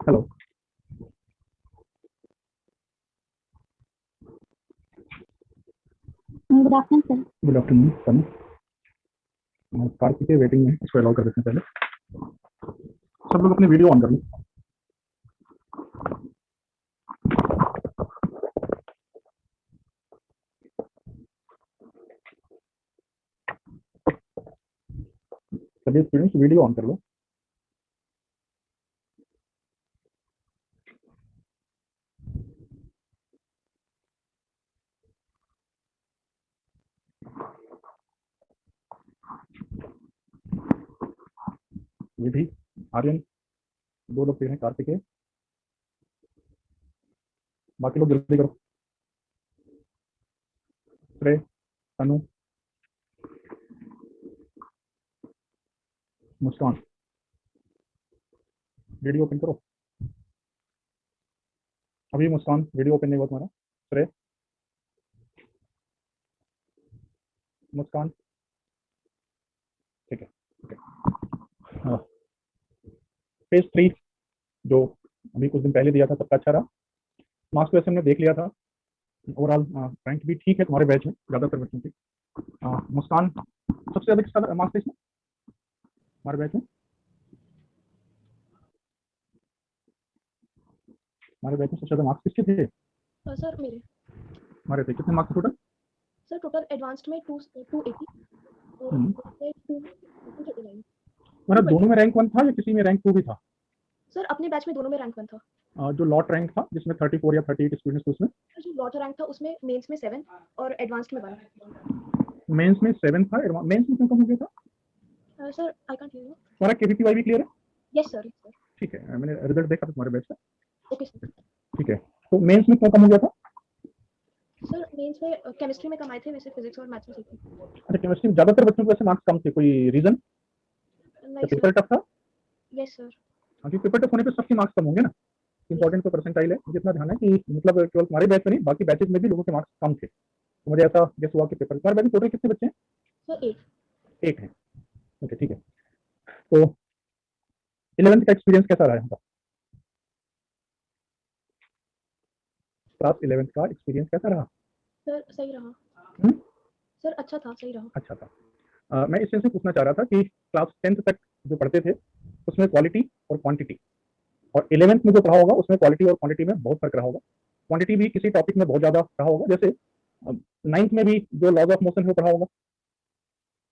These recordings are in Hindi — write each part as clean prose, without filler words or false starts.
Hello. Good afternoon sir. Good afternoon sir. Kartik waiting में, इसको अलाउ कर देते हैं पहले। सब लोग अपनी वीडियो ऑन कर लो। सभी स्टूडेंट्स वीडियो ऑन कर लो। विधि, आर्यन, दो लोग हैं, कार्तिक है, बाकी लोग जल्दी करो। श्रेय, अनु, मुस्कान, वीडियो ओपन करो। अभी मुस्कान वीडियो ओपन नहीं हुआ तुम्हारा। श्रेय, मुस्कान, ठीक है। फेज 3 जो अभी कुछ दिन पहले दिया था सबका अच्छा रहा। मार्क्स वैसे हमने देख लिया था। ओवरऑल रैंक भी ठीक है तुम्हारे बैच में, ज्यादातर बच्चों की। मुस्कान सबसे ज्यादा किसका मार्क्स इसमें हमारे बैच में? हमारे बैच में सबसे ज्यादा मार्क्स किसके थे? सर मेरे। हमारे थे कितने marks total? Sir total advanced में 280 और 239। मतलब दोनों में रैंक 1 था या किसी में रैंक 2 भी था? सर अपने बैच में दोनों में रैंक 1 था। जो लॉट रैंक था जिसमें 34 या 38 स्टूडेंट्स थे उसमें? जो लॉट रैंक था उसमें मेंस में 7 और एडवांस्ड में 1। मेंस में 7 था। मेंस में क्यों कम हो गया था? Sir I can't hear you. तुम्हारा केवीपीवाई भी क्लियर है? Yes sir. ठीक है, मैंने रिजल्ट देखा था तुम्हारे बैच का। Okay sir. ठीक है, तो मेंस में क्यों कम हो गया था? सर मेंस में केमिस्ट्री में कम आए थे, वैसे फिजिक्स और मैथ्स में सही थे। अच्छा, केमिस्ट्री में ज्यादातर बच्चों के वैसे मार्क्स कम थे, कोई रीजन? नहीं पेपर सर। टफ था? Yes sir. हाँ, क्योंकि पेपर टफ होने पे सबके मार्क्स कम होंगे ना। इंपॉर्टेंट तो परसेंटाइल है, मुझे इतना ध्यान है कि मतलब केवल तुम्हारे बैच में नहीं बाकी बैचेज में भी लोगों के मार्क्स कम थे, तो मुझे ऐसा गेस हुआ कि पेपर। तुम्हारे बैच में टोटल कितने बच्चे हैं? सर 8। एक है। ओके, ठीक है। तो 11th का एक्सपीरियंस कैसा रहा है? क्लास 11th का एक्सपीरियंस कैसा रहा? सर सही रहा। हुँ? सर अच्छा था, सही रहा। अच्छा था। मैं इस सेंस में पूछना चाह रहा था कि क्लास 10th तक जो पढ़ते थे उसमें क्वालिटी और क्वांटिटी, और 11th में जो पढ़ा होगा उसमें क्वालिटी और क्वांटिटी में बहुत फर्क रहा होगा। क्वांटिटी भी किसी टॉपिक में बहुत ज्यादा रहा होगा, जैसे 9th में भी जो लॉज ऑफ मोशन है वो पढ़ा होगा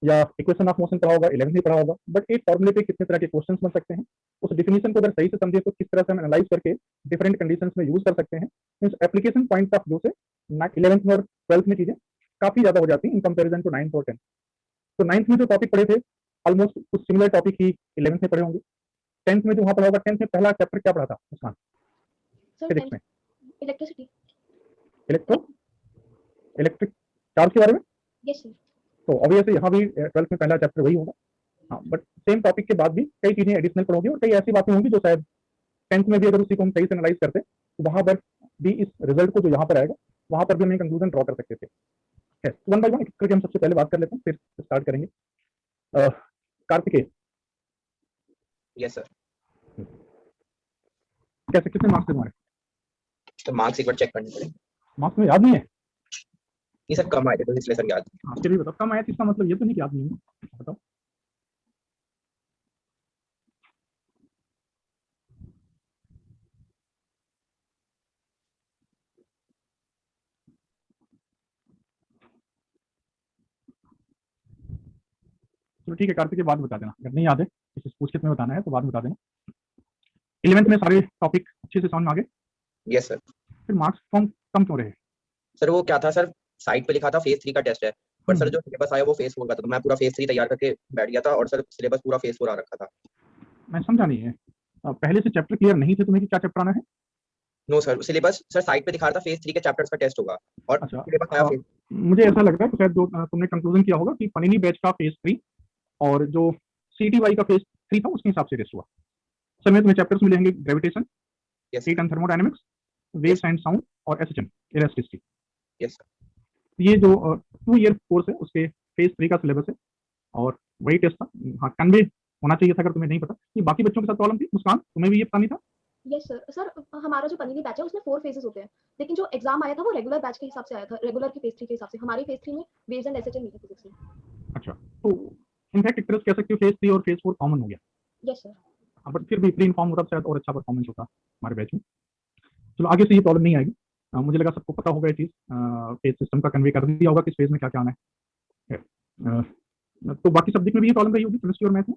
या इक्वेशन ऑफ मोशन पढ़ा होगा, 11th में पढ़ा होगा। बट एक फॉर्मूले पे कितने तरह के क्वेश्चंस बन सकते हैं, उस डिफिनेशन को अगर सही से समझे तो किस तरह से हम एनालाइज करके डिफरेंट कंडीशंस में यूज कर सकते हैं, means application point of view से 11th में और 12th में चीजें काफी ज्यादा हो जाती है इन कंपैरिजन टू 9th और 10th। तो 9th में जो टॉपिक पढ़े थे ऑलमोस्ट कुछ सिमिलर टॉपिक ही 11th में पढ़े होंगे। 10th में जो वहां पढ़ा होगा, 10th में पहला चैप्टर क्या पढ़ा था मुस्कान? सर फिजिक्स 10 में इलेक्ट्रिसिटी। इलेक्ट्रो इलेक्ट्रिक चार्ज के बारे में। Yes sir. तो ऑब्वियसली यहाँ भी 12th में पहला चैप्टर वही होगा। हाँ, बट सेम टॉपिक के बाद भी कई चीजें एडिशनल पढ़ोगे और कई ऐसी बातें होंगी जो शायद 10th में भी अगर उसी को हम सही से एनालाइज करते तो वहां पर भी इस रिजल्ट को जो यहाँ पर आएगा वहां पर भी हम कंक्लूजन ड्रॉ कर सकते थे। वन बाय वन करके हम सबसे पहले बात कर लेते हैं, फिर स्टार्ट करेंगे। Kartikeya, yes sir. कैसे कितने मार्क्स थे तुम्हारे? तो मार्क्स एक बार चेक करने पड़ेंगे। मार्क्स में याद नहीं है? नहीं सर, कम आए थे तो इसलिए सर याद। हाँ, फिर भी बताओ कम आया तो इसका मतलब ये तो नहीं कि याद नहीं है। बताओ। चलो ठीक है कार्तिक, बाद में बता देना, अगर नहीं याद है इसे पूछ में बताना है तो बाद में बता देना। 11th में सारे टॉपिक अच्छे से समझ में आ गए? Yes sir. फिर मार्क्स कम कम क्यों रहे? सर वो क्या था सर, साइट पे लिखा था फेज 3 का टेस्ट है, पर सर जो सिलेबस आया वो फेज 4 का था, तो मैं पूरा फेज 3 तैयार करके बैठ गया था और सर सिलेबस पूरा फेज 4 आ रखा था। मैं समझा नहीं है। पहले से चैप्टर क्लियर नहीं थे तुम्हें कि क्या चैप्टर आना है? No sir, syllabus sir site पे दिखा रहा था फेज 3 के चैप्टर्स का टेस्ट होगा और अच्छा, सिलेबस आया फेज। मुझे ऐसा लग रहा है कि शायद तुमने कंक्लूजन किया होगा कि पनिनी बैच का फेज 3 और जो CTY का फेज 3 था उसके हिसाब से टेस्ट हुआ। सर में तुम्हें चैप्टर्स मिलेंगे gravitation, yes heat and thermodynamics, waves and sound और एसएचएम इलास्टिसिटी। Yes sir. ये जो 2 ईयर कोर्स है उसके फेज 3 का सिलेबस है और वही टेस्ट था। हाँ, कन्वे होना चाहिए था अगर तुम्हें नहीं पता। ये बाकी बच्चों के साथ प्रॉब्लम थी मुस्कान, तुम्हें भी ये पता नहीं था? Yes sir. सर हमारा जो पनीनी बैच है उसमें 4 फेजेस होते हैं, लेकिन जो एग्जाम आया था वो रेगुलर बैच के हिसाब से आया था, रेगुलर की फेज 3 के हिसाब से। हमारी फेज 3 में वेव्स एंड एसएचएम नहीं थी फिजिक्स में। अच्छा, तो इनफैक्ट एक तरह से कह सकते हो फेज 3 और फेज 4 कॉमन हो गया। Yes sir. हाँ, बट फिर भी प्री इन्फॉर्म होता शायद और अच्छा परफॉर्मेंस होता हमारे बैच में। चलो आगे से ये प्रॉब्लम नहीं आएगी। मुझे लगा सबको पता होगा ये चीज़, फेज सिस्टम का कन्वे कर दिया होगा किस फेज में क्या क्या आना है। तो बाकी सब्जेक्ट में भी ये प्रॉब्लम रही होगी, केमिस्ट्री और मैथ में?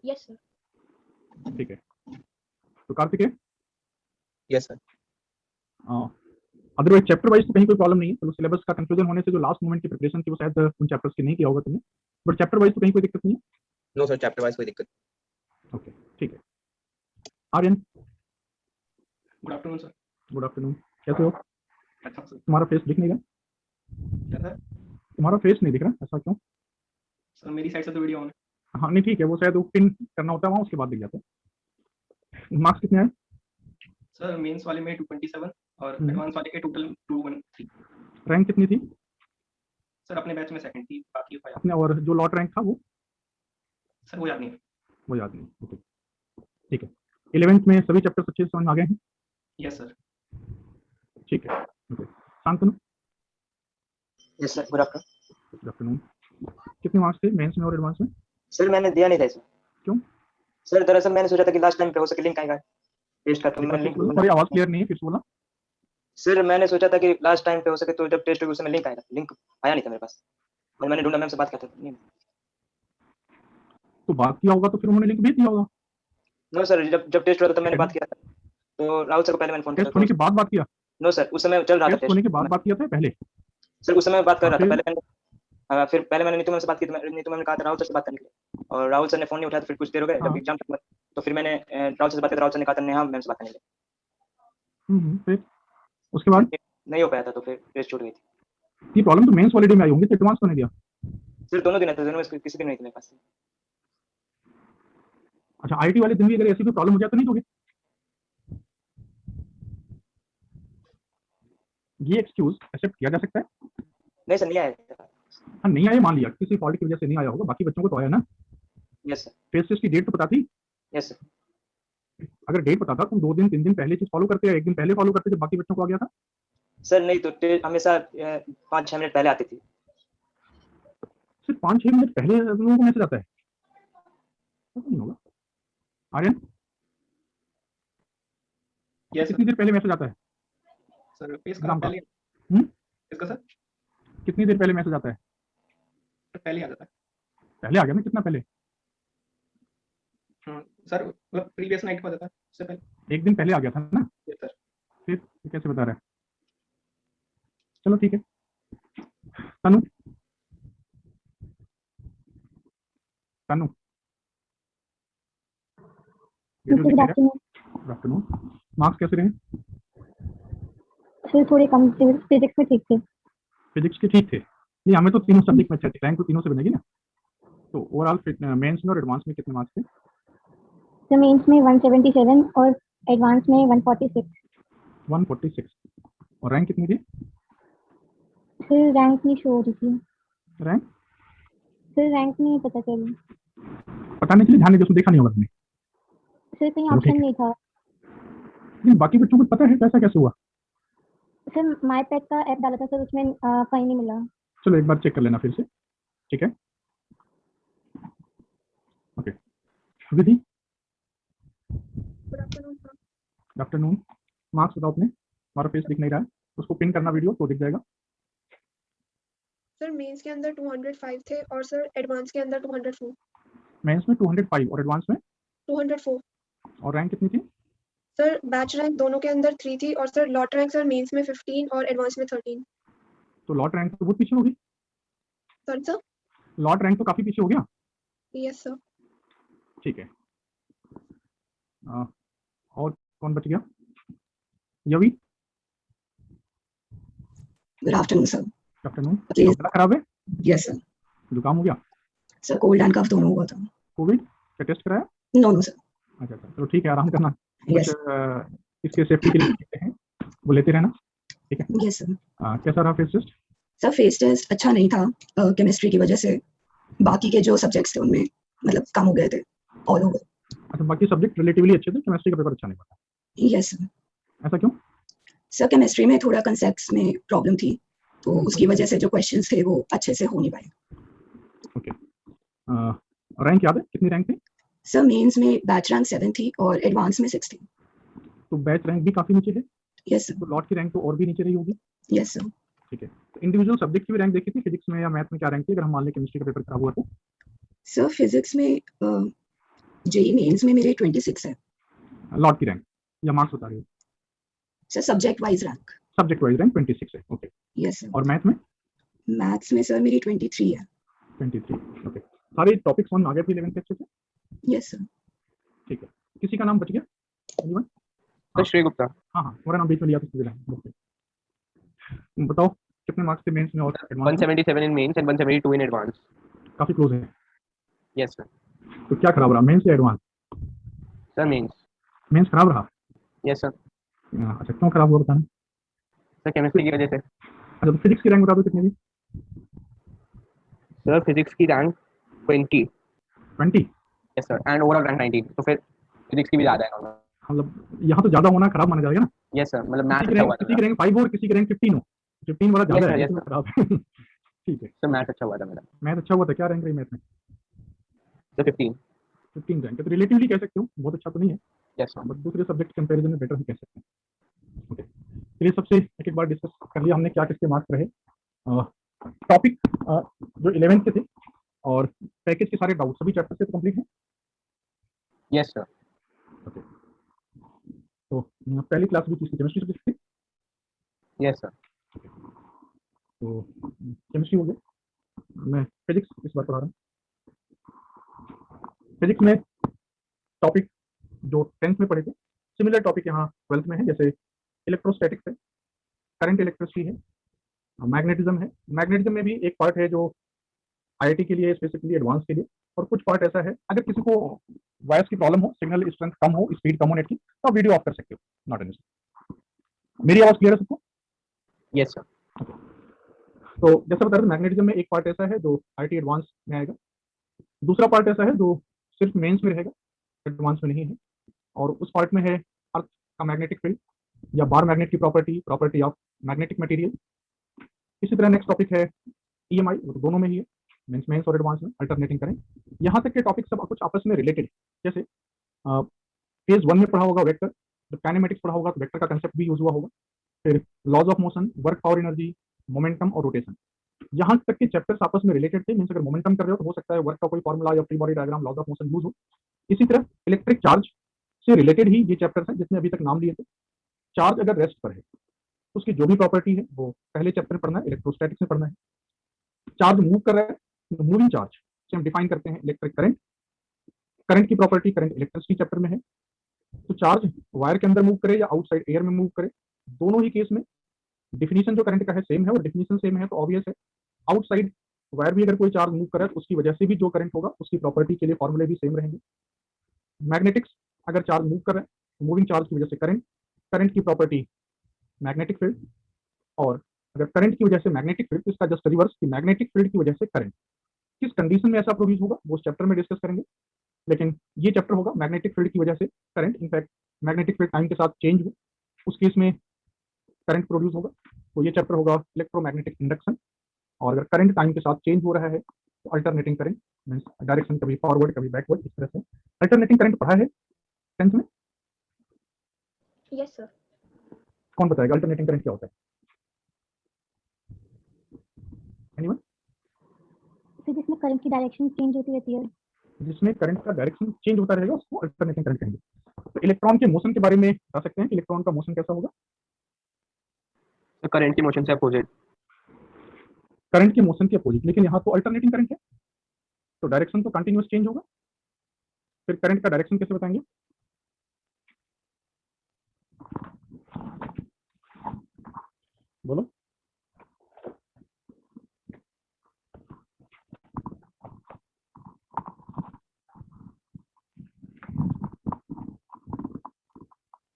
Yes sir. ठीक है, तो कार्तिक है yes sir. Otherwise chapter wise तो कहीं कोई प्रॉब्लम नहीं है। चलो सिलेबस का कंफ्यूजन होने से जो लास्ट मोमेंट की प्रिपरेशन थी वो शायद उन चैप्टर्स की नहीं किया होगा तुमने, बट चैप्टर वाइज तो कहीं कोई दिक्कत नहीं है। नो सर, चैप्टर वाइज कोई दिक्कत। ओके ठीक है। Aryan, good afternoon sir. Good afternoon, कैसे हो? अच्छा सर। तुम्हारा फेस दिख नहीं रहा? क्या सर? तुम्हारा फेस नहीं दिख रहा, ऐसा क्यों? सर मेरी साइड से तो वीडियो ऑन है। हाँ नहीं ठीक है, वो शायद वो पिन करना होता है वहाँ, उसके बाद दिख जाता है। मार्क्स कितने आए? सर मेंस वाले में 227 और एडवांस वाले के टोटल 213। रैंक कितनी थी? सर अपने बैच में सेकंड थी, बाकी फाइव। अपने, और जो लॉट रैंक था वो? सर वो याद नहीं है। वो याद नहीं। ओके ठीक है। 11th में सभी चैप्टर्स अच्छे से समझ में आ गए हैं? Yes sir. ठीक है। Okay, Shantanu? Yes sir, good afternoon. Good afternoon. कितने मार्क्स थे मेंस में और एडवांस में? सर मैंने दिया नहीं था इसमें। क्यों? सर दरअसल मैंने सोचा था कि लास्ट टाइम पे हो सके लिंक आएगा टेस्ट का, तो मैंने लिंक तुम्हारी आवाज क्लियर नहीं है, फिर से बोला। सर मैंने सोचा था कि लास्ट टाइम पे हो सके तो जब टेस्ट होगी उसमें लिंक आएगा, लिंक आया नहीं था मेरे पास। मैंने ढूंढा, मैम से बात किया था, नहीं। तो बात किया होगा तो फिर उन्होंने लिंक भेज दिया होगा। नो सर, जब टेस्ट हुआ था तब मैंने बात किया था, तो राहुल सर को पहले मैंने फोन किया टेस्ट होने के बाद बात किया? नो सर, उस समय चल रहा था टेस्ट होने के बाद बात किया था पहले? सर उस समय बात कर रहा था, फिर? पहले मैंने फिर पहले मैंने नीतू मैम से बात की, नीतू मैम ने कहा था राहुल सर से बात करने के लिए, और राहुल सर ने फोन नहीं उठाया, तो फिर कुछ देर हो गए, जब एग्जाम तक तो फिर मैंने राहुल सर से बात की, राहुल सर ने कहा था नेहा मैम से बात करने के लिए। फिर उसके बाद नहीं हो पाया था, तो फिर टेस्ट छूट गई थी। ये प्रॉब्लम तो मेंस वाले डे में आई होंगी, तो एडवांस को नहीं दिया? सर दोनों दिन आते, दोनों में किसी दिन नहीं थे मेरे पास। अच्छा, आईटी वाले दिन भी अगर ऐसी कोई प्रॉब्लम हो जाए तो नहीं दोगे? ये एक्सक्यूज एक्सेप्ट किया जा सकता है? नहीं सर, नहीं आया। हाँ नहीं आया, मान लिया किसी फॉल्ट की वजह से नहीं आया होगा, बाकी बच्चों को तो आया ना। Yes sir. फेस टेस्ट की डेट तो पता थी? Yes sir. अगर डेट पता था तुम 2 दिन 3 दिन पहले चीज फॉलो करते या 1 दिन पहले फॉलो करते जब बाकी बच्चों को आ गया था? सर नहीं तो हमेशा 5-6 मिनट पहले आती थी। सिर्फ 5-6 मिनट पहले लोगों को मैसेज आता है? नहीं होगा। आर्यन, यस कितनी देर पहले मैसेज आता है? सर पेस का एग्जाम का? पहले इसका सर कितनी देर पहले मैसेज आता है? पहले आ जाता है। पहले आ गया ना, कितना पहले? सर मतलब प्रीवियस नाइट को आ जाता है, उससे पहले 1 दिन पहले आ गया था ना? Yes sir. फिर कैसे बता रहा है? चलो ठीक है। Tanu, Tanu good afternoon. Good afternoon. Marks कैसे रहे? सर थोड़े कम थे, फिजिक्स में ठीक थे। फिजिक्स के ठीक थे? नहीं, हमें तो तीनों सब्जेक्ट में अच्छा थे, रैंक तो तीनों से बनेगी ना। तो ओवरऑल मेंस में और एडवांस में कितने मार्क्स थे? सर मेंस में 177 और एडवांस में 146। 146। और रैंक कितनी थी? सर रैंक नहीं शो हो रही थी। रैंक? सर रैंक नहीं पता चली। पता नहीं चली, ध्यान नहीं दिया, उसमें देखा नहीं होगा तुमने। सर कहीं चलो, ठीक ऑप्शन है। नहीं था। नहीं, बाकी बच्चों को पता है कैसा कैसे हुआ? सर माई पैड का ऐप डाला था सर, उसमें कहीं नहीं मिला। चलो एक बार चेक कर लेना फिर से, ठीक है? Okay, Vidhi? Good afternoon sir. Good afternoon. Marks बताओ अपने। हमारा फेस दिख नहीं रहा है, उसको पिन करना वीडियो तो दिख जाएगा। सर मेंस के अंदर 205 थे और सर एडवांस के अंदर 204। मेंस में 205 और एडवांस में 204। और रैंक कितनी थी? सर बैच रैंक दोनों के अंदर 3 थी और सर लॉट रैंक सर मेंस में 15 और एडवांस में 13। तो लॉट रैंक तो बहुत पीछे होगी। Sorry sir. लॉट रैंक तो काफी पीछे हो गया। Yes sir. ठीक है। और कौन बच गया? यवी? Good afternoon sir. Good afternoon. Please. गला खराब है? Yes sir. जुकाम हो गया? सर कोल्ड एंड कफ दोनों हुआ था। कोविड का टेस्ट कराया? No no sir. अच्छा अच्छा, चलो ठीक है, आराम करना। यस इसके सेफ्टी के लिए लेते हैं, वो लेते रहना, ठीक है? Yes sir. कैसा रहा face test? Sir face test अच्छा नहीं था, केमिस्ट्री की वजह से बाकी के जो सब्जेक्ट्स थे उनमें मतलब कम हो गए थे, ऑल ओवर। अच्छा, बाकी सब्जेक्ट रिलेटिवली अच्छे थे, केमिस्ट्री का पेपर अच्छा नहीं बना, यस सर। ऐसा क्यों? सर केमिस्ट्री में थोड़ा कंसेप्ट्स में प्रॉब्लम थी, तो उसकी वजह से जो क्वेश्चंस थे वो अच्छे से हो नहीं पाए। ओके, रैंक याद है कितनी रैंक थी? सर मेंस में बैच रैंक 7 थी और एडवांस में 6 थी। तो बैच रैंक भी काफी नीचे है, यस सर। तो लॉट की रैंक तो और भी नीचे रही होगी। Yes sir. ठीक है, तो इंडिविजुअल सब्जेक्ट की भी रैंक देखी थी, फिजिक्स में या मैथ में क्या रैंक थी अगर हम मान लें केमिस्ट्री का पेपर खराब हुआ तो? सर फिजिक्स में जेई मेंस में मेरे 26 है। लॉट की रैंक या मार्क्स बता रही हो? Sir subject wise rank. Subject wise rank 26 है, ओके। Yes sir. और मैथ में? मैथ्स में सर मेरी 23 है। 23, ओके। सारे टॉपिक्स समझ में आ गए थे 11th के अच्छे से? Yes sir. ठीक है, किसी का नाम बच गया? Anyone? सर श्रेय गुप्ता। हाँ हाँ, तुम्हारा नाम बीच में लिया तो बताओ कितने मार्क्स थे मेंस में और एडवांस में? 177 in men's and 172 in advance. काफी क्लोज है। Yes sir. तो क्या खराब रहा, मेंस या एडवांस? Sir mains. मेंस खराब रहा? Yes sir. अच्छा, क्यों खराब हुआ बताना? सर केमिस्ट्री की वजह से। अच्छा, तो फिजिक्स की रैंक बता दो कितनी थी? सर फिजिक्स की rank 20। 20? Yes sir, and overall rank 19, तो फिर फिजिक्स की भी ज्यादा है। मतलब यहाँ तो ज्यादा होना खराब माना जाएगा ना? यस सर, मतलब मैथ किसी अच्छा हुआ था की रैंक 5 और किसी की रैंक 15 हो, 15 वाला ज्यादा है, yes, इसमें sir. खराब है। ठीक है, सर मैथ अच्छा हुआ था मेरा। मैथ अच्छा हुआ था, क्या रैंक रही मैथ में? सर 15। 15 रैंक, तो रिलेटिवली कह सकते हो बहुत अच्छा तो नहीं है, यस सर। बट दूसरे सब्जेक्ट कंपैरिजन में बेटर हम कह सकते हैं। ओके, चलिए सबसे एक एक बार डिस्कस कर लिया हमने क्या किसके मार्क्स रहे। टॉपिक जो 11th के थे और पैकेज के सारे डाउट सभी चैप्टर से तो कंप्लीट है। Yes sir. ओके, तो पहली क्लास भी किसकी, केमिस्ट्री सब्जेक्ट थी? Yes sir. तो केमिस्ट्री हो गया, मैं फिजिक्स इस बार पढ़ा रहा हूँ। फिजिक्स में टॉपिक जो 10th में पढ़े थे सिमिलर टॉपिक यहाँ 12th में है, जैसे इलेक्ट्रोस्टैटिक्स है, करंट इलेक्ट्रिसिटी है, मैग्नेटिज्म है। मैग्नेटिज्म में भी एक पार्ट है जो आईआईटी के लिए स्पेसिफिकली एडवांस के लिए, और कुछ पार्ट ऐसा है अगर किसी को वायर्स की प्रॉब्लम हो, सिग्नल स्ट्रेंथ कम हो, स्पीड कम हो नेट की, तो आप वीडियो ऑफ कर सकते हो, नॉट एन इशू। मेरी आवाज क्लियर है सबको? Yes sir. तो जैसा बता रहे मैग्नेटिज्म में एक पार्ट ऐसा है जो आईआईटी एडवांस में आएगा, दूसरा पार्ट ऐसा है जो सिर्फ मेंस में रहेगा, एडवांस में नहीं है, और उस पार्ट में है अर्थ का मैग्नेटिक फील्ड या बार मैग्नेट की प्रॉपर्टी ऑफ मैग्नेटिक मटेरियल। इसी तरह नेक्स्ट टॉपिक है ईएमआई, दोनों में ही है, मेंस और एडवांस में अल्टरनेटिंग करें। यहाँ तक के टॉपिक सब कुछ आपस में रिलेटेड, जैसे फेज 1 में पढ़ा होगा वेक्टर, जब काइनेमेटिक्स पढ़ा होगा तो वेक्टर का कंसेप्ट भी यूज हुआ होगा, फिर laws of motion, work power energy, momentum और रोटेशन, यहाँ तक के चैप्टर्स आपस में रिलेटेड थे। मींस अगर मोमेंटम कर रहे हो तो हो सकता है वर्क का कोई फॉर्मूला या free body diagram, laws of motion use हो। इसी तरह इलेक्ट्रिक चार्ज से रिलेटेड ही ये चैप्टर्स हैं जिसने अभी तक नाम लिए थे। चार्ज अगर रेस्ट पर है तो उसकी जो भी प्रॉपर्टी है वो पहले चैप्टर में पढ़ना है, इलेक्ट्रोस्टैटिक्स में पढ़ना है। चार्ज मूव कर रहा है तो मूविंग चार्ज से हम डिफाइन करते हैं इलेक्ट्रिक करंट, करंट की प्रॉपर्टी करंट इलेक्ट्रिसिटी चैप्टर में है। तो चार्ज वायर के अंदर मूव करे या आउटसाइड एयर में मूव करे, दोनों ही केस में डिफिनीशन जो करंट का है सेम है, और डिफिनीशन सेम है तो ऑब्वियस है आउटसाइड वायर भी अगर कोई चार्ज मूव करे तो उसकी वजह से भी जो करंट होगा उसकी प्रॉपर्टी के लिए फॉर्मूले भी सेम रहेंगे। मैग्नेटिक्स अगर चार्ज मूव कर रहा है तो मूविंग चार्ज की वजह से करंट, करंट की प्रॉपर्टी मैग्नेटिक फील्ड, और अगर करंट की वजह से मैग्नेटिक फील्ड तो इसका जस्ट रिवर्स कि मैग्नेटिक फील्ड की वजह से करंट। किस कंडीशन में ऐसा प्रोड्यूस होगा वो उस चैप्टर में डिस्कस करेंगे, लेकिन ये चैप्टर होगा मैग्नेटिक फील्ड की वजह से current. In fact magnetic field time के साथ चेंज हो उस केस में करंट प्रोड्यूस होगा, तो ये चैप्टर होगा इलेक्ट्रोमैग्नेटिक इंडक्शन। और अगर करंट टाइम के साथ चेंज हो रहा है तो अल्टरनेटिंग करंट, मींस डायरेक्शन कभी फॉरवर्ड कभी बैकवर्ड, इस तरह से। अल्टरनेटिंग करंट पढ़ा है 10th में? Yes sir. कौन बताएगा अल्टरनेटिंग करंट क्या होता है? एनीवन? फिर जिसमें करंट की डायरेक्शन चेंज होती रहती है। जिसमें करंट का डायरेक्शन चेंज होता रहेगा उसको अल्टरनेटिंग करंट कहेंगे। तो इलेक्ट्रॉन के मोशन के बारे में बता सकते हैं कि इलेक्ट्रॉन का मोशन कैसा होगा? तो करंट की मोशन से अपोजिट। करंट के मोशन के अपोजिट, लेकिन यहाँ तो अल्टरनेटिंग करंट है तो डायरेक्शन तो कंटिन्यूअस चेंज होगा। फिर करंट का डायरेक्शन कैसे बताएंगे? बोलो।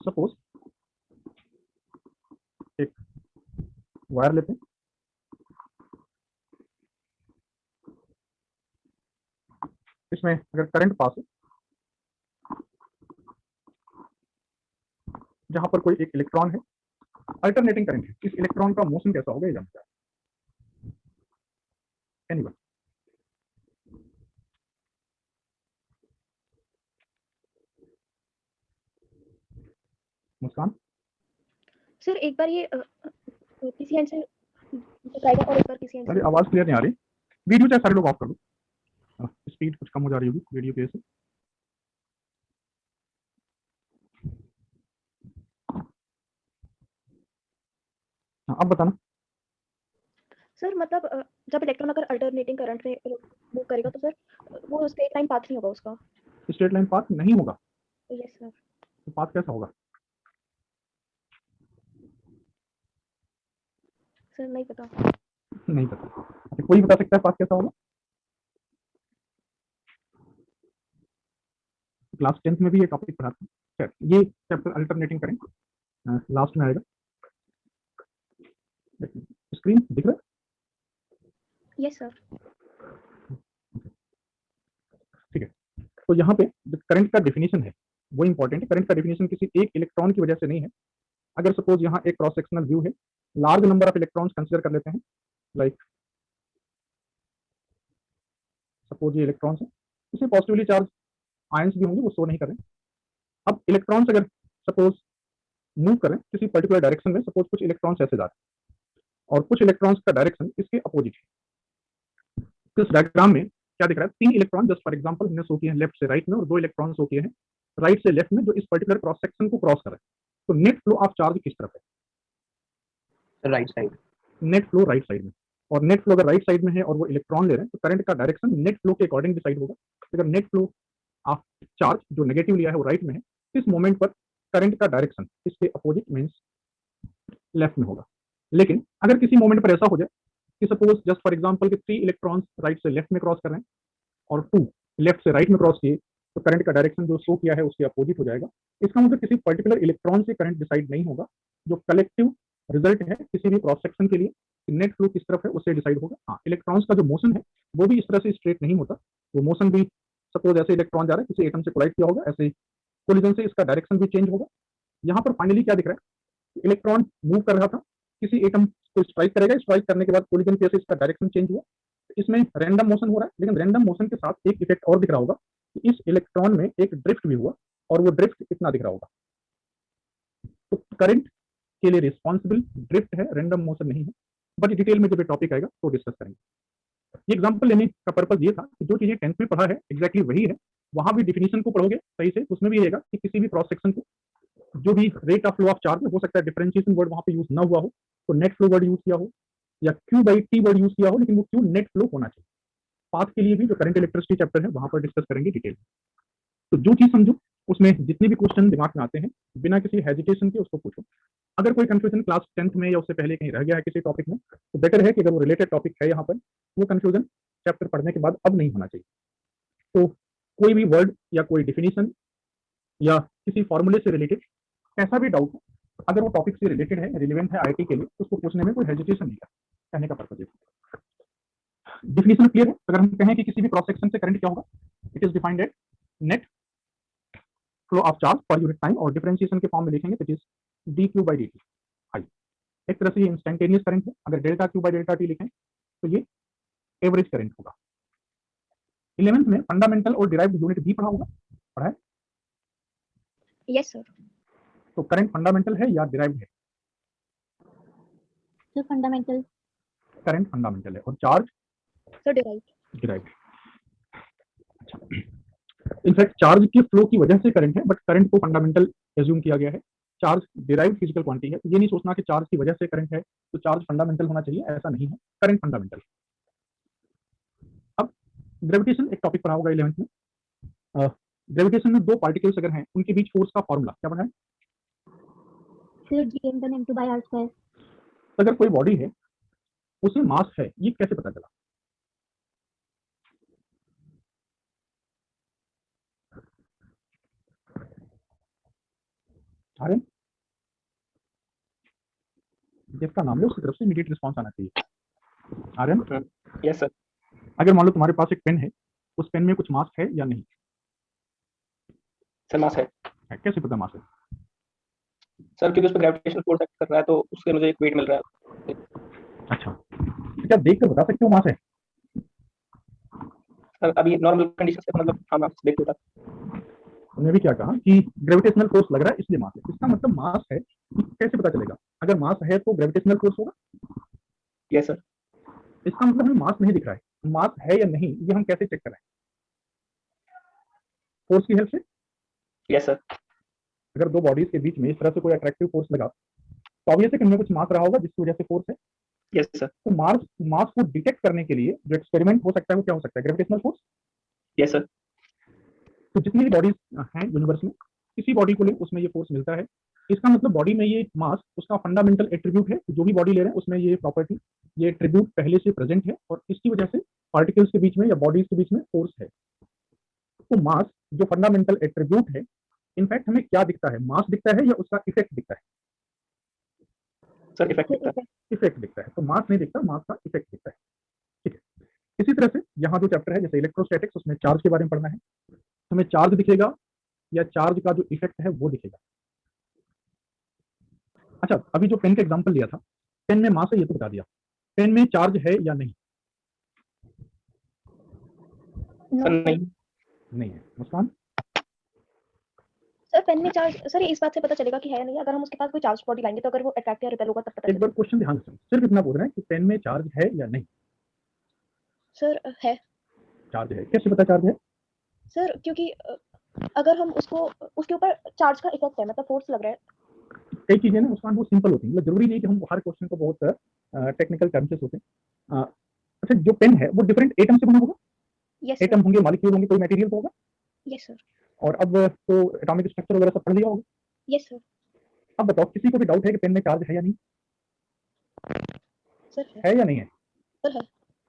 सपोज एक वायर लेते हैं, इसमें अगर करंट पास है जहां पर कोई एक इलेक्ट्रॉन है, अल्टरनेटिंग करंट है, इस इलेक्ट्रॉन का मोशन कैसा होगा ये जानते हैं। एनीवन, मुस्कान, सर एक बार ये किसी एंड से बताएगा और एक बार किसी एंड अरे से। आवाज क्लियर नहीं आ रही, वीडियो चाहे सारे लोग ऑफ कर दो, स्पीड कुछ कम हो जा रही होगी वीडियो की वजह से। हाँ, अब बताना। सर मतलब जब इलेक्ट्रॉन अगर अल्टरनेटिंग करंट में मूव करेगा तो सर वो स्ट्रेट लाइन पाथ नहीं होगा उसका। स्ट्रेट लाइन पाथ नहीं होगा, यस सर। तो पाथ कैसा होगा? सर नहीं पता। नहीं पता, अच्छा, कोई बता सकता है पाथ कैसा होगा? क्लास 10th में भी ये टॉपिक पढ़ा था। खैर, ये चैप्टर अल्टरनेटिंग करंट लास्ट में आएगा। स्क्रीन दिख रहा है? Yes sir. ठीक है, तो यहाँ पे जो करंट का डेफिनेशन है वो इंपॉर्टेंट है। करंट का डेफिनेशन किसी एक इलेक्ट्रॉन की वजह से नहीं है। अगर सपोज यहाँ एक क्रॉस सेक्शनल व्यू है, large number of electrons consider कर लेते हैं, लाइक सपोज ये इलेक्ट्रॉन्स है, इसमें पॉजिटिवली चार्ज आयंस भी होंगे, वो शो नहीं कर रहे हैं। अब इलेक्ट्रॉन्स अगर सपोज मूव करें किसी पर्टिकुलर डायरेक्शन में, सपोज कुछ इलेक्ट्रॉन्स ऐसे जा रहे हैं और कुछ इलेक्ट्रॉन्स का डायरेक्शन इसके अपोजिट है। तो इस डायग्राम में क्या दिख रहा है? 3 इलेक्ट्रॉन जस्ट फॉर एग्जांपल हमने शो किए हैं लेफ्ट से राइट में, और 2 इलेक्ट्रॉन शो किए हैं राइट से लेफ्ट में, जो इस पर्टिकुलर क्रॉस सेक्शन को क्रॉस कर रहे हैं। तो नेट फ्लो ऑफ चार्ज किस तरफ है? Right side. Net flow right side में, और नेट फ्लो अगर राइट साइड में है और वो इलेक्ट्रॉन ले रहे हैं तो करंट का डायरेक्शन नेट फ्लो के अकॉर्डिंग डिसाइड होगा। अगर नेट फ्लो ऑफ चार्ज जो नेगेटिव लिया है वो राइट में है, इस मोमेंट पर करंट का डायरेक्शन इसके अपोजिट मींस लेफ्ट में होगा। लेकिन अगर किसी मोमेंट पर ऐसा हो जाए कि सपोज जस्ट फॉर एग्जांपल कि 3 इलेक्ट्रॉन्स राइट से लेफ्ट में क्रॉस कर रहे हैं और 2 लेफ्ट से राइट में क्रॉस किए, तो करंट का डायरेक्शन जो शो किया है उसके अपोजिट हो जाएगा। इसका मतलब किसी पर्टिकुलर इलेक्ट्रॉन से करंट डिसाइड नहीं होगा, जो कलेक्टिव रिजल्ट है किसी भी क्रॉस सेक्शन के लिए नेट फ्लो किस तरफ है उससे डिसाइड होगा। हाँ, इलेक्ट्रॉन्स का जो मोशन है वो भी इस तरह से स्ट्रेट नहीं होता, वो मोशन भी सपोज ऐसे इलेक्ट्रॉन जा रहा है किसी एटम से कोलाइड किया होगा, ऐसे कोलिजन से इसका डायरेक्शन भी चेंज होगा। यहाँ पर फाइनली क्या दिख रहा है? इलेक्ट्रॉन मूव कर रहा था, किसी एटम को स्ट्राइक करेगा, स्ट्राइक करने के बाद कोलिजन की वजह से इसका डायरेक्शन चेंज हुआ। इसमें रैंडम मोशन हो रहा है, लेकिन रैंडम मोशन के साथ एक इफेक्ट और दिख रहा होगा कि इस इलेक्ट्रॉन में एक ड्रिफ्ट भी हुआ, और वो ड्रिफ्ट कितना दिख रहा होगा। तो करंट के लिए रिस्पॉन्सिबल ड्रिफ्ट है, रैंडम मोशन नहीं है। बट डिटेल में जब ये टॉपिक आएगा तो डिस्कस करेंगे। ये एग्जांपल लेने का पर्पज ये था कि जो चीजें 10th में पढ़ा है एग्जैक्टली वही है, वहां भी डिफिनीशन को पढ़ोगे सही से, उसमें भी रहेगा कि किसी भी क्रॉस सेक्शन को जो भी rate of flow of charge हो सकता है डिफरेंशिएशन वर्ड वहां पे यूज ना हुआ हो, तो नेट फ्लो वर्ड यूज किया हो या Q by T word use किया हो, लेकिन वो क्यू नेट फ्लो होना चाहिए। पाथ के लिए भी जो करंट इलेक्ट्रिसिटी चैप्टर है वहां पर डिस्कस करेंगे डिटेल में। तो जो चीज समझो उसमें जितने भी क्वेश्चन दिमाग में आते हैं बिना किसी हेजिटेशन के उसको पूछो। अगर कोई कंफ्यूजन क्लास 10th में या उससे पहले कहीं रह गया है किसी टॉपिक में, तो बेटर है कि अगर वो रिलेटेड टॉपिक है यहाँ पर, वो कंफ्यूजन चैप्टर पढ़ने के बाद अब नहीं होना चाहिए। तो कोई भी वर्ड या कोई डिफिनीशन या किसी फॉर्मूले से रिलेटेड कैसा भी डाउट हो, अगर वो टॉपिक से रिलेटेड है, रिलेवेंट है आईटी के लिए, तो उसको पूछने में कोई हेजिटेशन नहीं है। कहने का पर्पज है। डिफिनीशन क्लियर है? अगर हम कहें कि किसी भी क्रॉस सेक्शन से करंट क्या होगा, it is defined at net flow of charge per unit time, और डिफरेंशिएशन के फॉर्म में लिखेंगे तो it is D Q by D T. High एक तरह से ये इंस्टेंटेनियस करंट है। अगर delta Q by delta T लिखें तो ये एवरेज करंट होगा। 11th में फंडामेंटल और डिराइव्ड यूनिट भी पढ़ा होगा, पढ़ा है? Yes sir. तो करंट फंडामेंटल है या डिराइव्ड है? तो फंडामेंटल। करंट फंडामेंटल है और charge sir derived. Derived. In fact charge के फ्लो की वजह से करंट है, बट करंट को फंडामेंटल एज्यूम किया गया है। चार्ज डिराइव्ड फिजिकल क्वांटिटी है, तो ये नहीं सोचना कि चार्ज की वजह से करंट है तो चार्ज फंडामेंटल होना चाहिए, ऐसा नहीं है। Current fundamental. अब ग्रेविटेशन एक टॉपिक पढ़ा होगा 11th में। ग्रेविटेशन में 2 पार्टिकल्स अगर हैं उनके बीच फोर्स का फॉर्मूला क्या पढ़ा है? फिर g m by r square। अगर कोई बॉडी है उसे मास है, ये कैसे पता चला? आर्यन, जिसका नाम ले उसकी तरफ से इमीडिएट रिस्पांस आना चाहिए। Aryan, yes sir. अगर मान लो तुम्हारे पास एक पेन है, उस पेन में कुछ मास है या नहीं? सर मास है। कैसे पता मास है? सर क्योंकि उस पर ग्रेविटेशनल फोर्स एक्ट कर रहा है तो उससे मुझे एक वेट मिल रहा है। अच्छा, तो क्या देख कर बता सकते हो मास है? सर अभी नॉर्मल कंडीशन से मतलब हाँ मैं आपसे देख लेता। तुमने भी क्या कहा कि ग्रेविटेशनल फोर्स लग रहा है इसलिए मास है, इसका मतलब मास है, कैसे पता चलेगा? अगर मास है तो ग्रेविटेशनल फोर्स होगा। Yes sir. इसका मतलब हमें मास नहीं दिख रहा है, मास है या नहीं ये हम कैसे चेक करें? फोर्स की हेल्प से। Yes sir. अगर दो बॉडीज के बीच में इस तरह से कोई अट्रैक्टिव फोर्स लगा तो ऑब्वियस है कि उनमें कुछ मास रहा होगा जिसकी वजह से फोर्स है। Yes sir. तो मास मास को डिटेक्ट करने के लिए जो एक्सपेरिमेंट हो सकता है वो क्या हो सकता है? Gravitational force. Yes sir. तो जितनी भी बॉडीज हैं यूनिवर्स में, किसी बॉडी को ले उसमें ये फोर्स मिलता है। इसका मतलब बॉडी में ये मास उसका फंडामेंटल एट्रीब्यूट है, जो भी बॉडी ले रहे हैं उसमें ये प्रॉपर्टी, ये एट्रीब्यूट पहले से प्रेजेंट है और इसकी वजह से पार्टिकल्स के बीच में या बॉडीज के बीच में फोर्स है। तो मास जो फंडामेंटल एट्रीब्यूट है, इनफैक्ट हमें क्या दिखता है? मास दिखता है या उसका इफेक्ट दिखता है? सर इफेक्ट दिखता है। इफेक्ट दिखता है। तो मास नहीं दिखता, मास का इफेक्ट दिखता है। ठीक है, इसी तरह से यहाँ जो चैप्टर है जैसे इलेक्ट्रोस्टैटिक्स, उसमें चार्ज के बारे में पढ़ना है। हमें चार्ज दिखेगा या चार्ज का जो इफेक्ट है वो दिखेगा। अच्छा, अभी जो पेन का एग्जांपल लिया था, पेन में मास है ये तो बता दिया, पेन में चार्ज है या नहीं? सर नहीं। नहीं है। मुस्कान? सर पेन में चार्ज, सर ये इस बात से पता चलेगा कि है या नहीं अगर हम उसके पास कोई चार्ज बॉडी लाएंगे, तो अगर वो अट्रैक्ट या रिपेल होगा तब पता एक बार चलेगा। क्वेश्चन ध्यान से, सिर्फ इतना बोल रहे हैं कि पेन में चार्ज है या नहीं? सर है। चार्ज है। कैसे पता चार्ज है? सर क्योंकि अगर हम उसको, उसके ऊपर चार्ज का इफेक्ट है, मतलब फोर्स लग रहा है। कई चीजें ना मुस्कान बहुत सिंपल होती है, मतलब जरूरी नहीं कि हम हर क्वेश्चन को बहुत टेक्निकल टर्म से सोचें। अच्छा, जो पेन है वो डिफरेंट एटम से बना होगा। यस एटम होंगे, मॉलिक्यूल होंगे, कोई मटेरियल तो होगा। Yes sir. और अब तो एटॉमिक स्ट्रक्चर वगैरह सब पढ़ लिया होगा। Yes sir. अब बताओ, किसी को भी डाउट है कि पेन में चार्ज है या नहीं? सर है या नहीं है? सर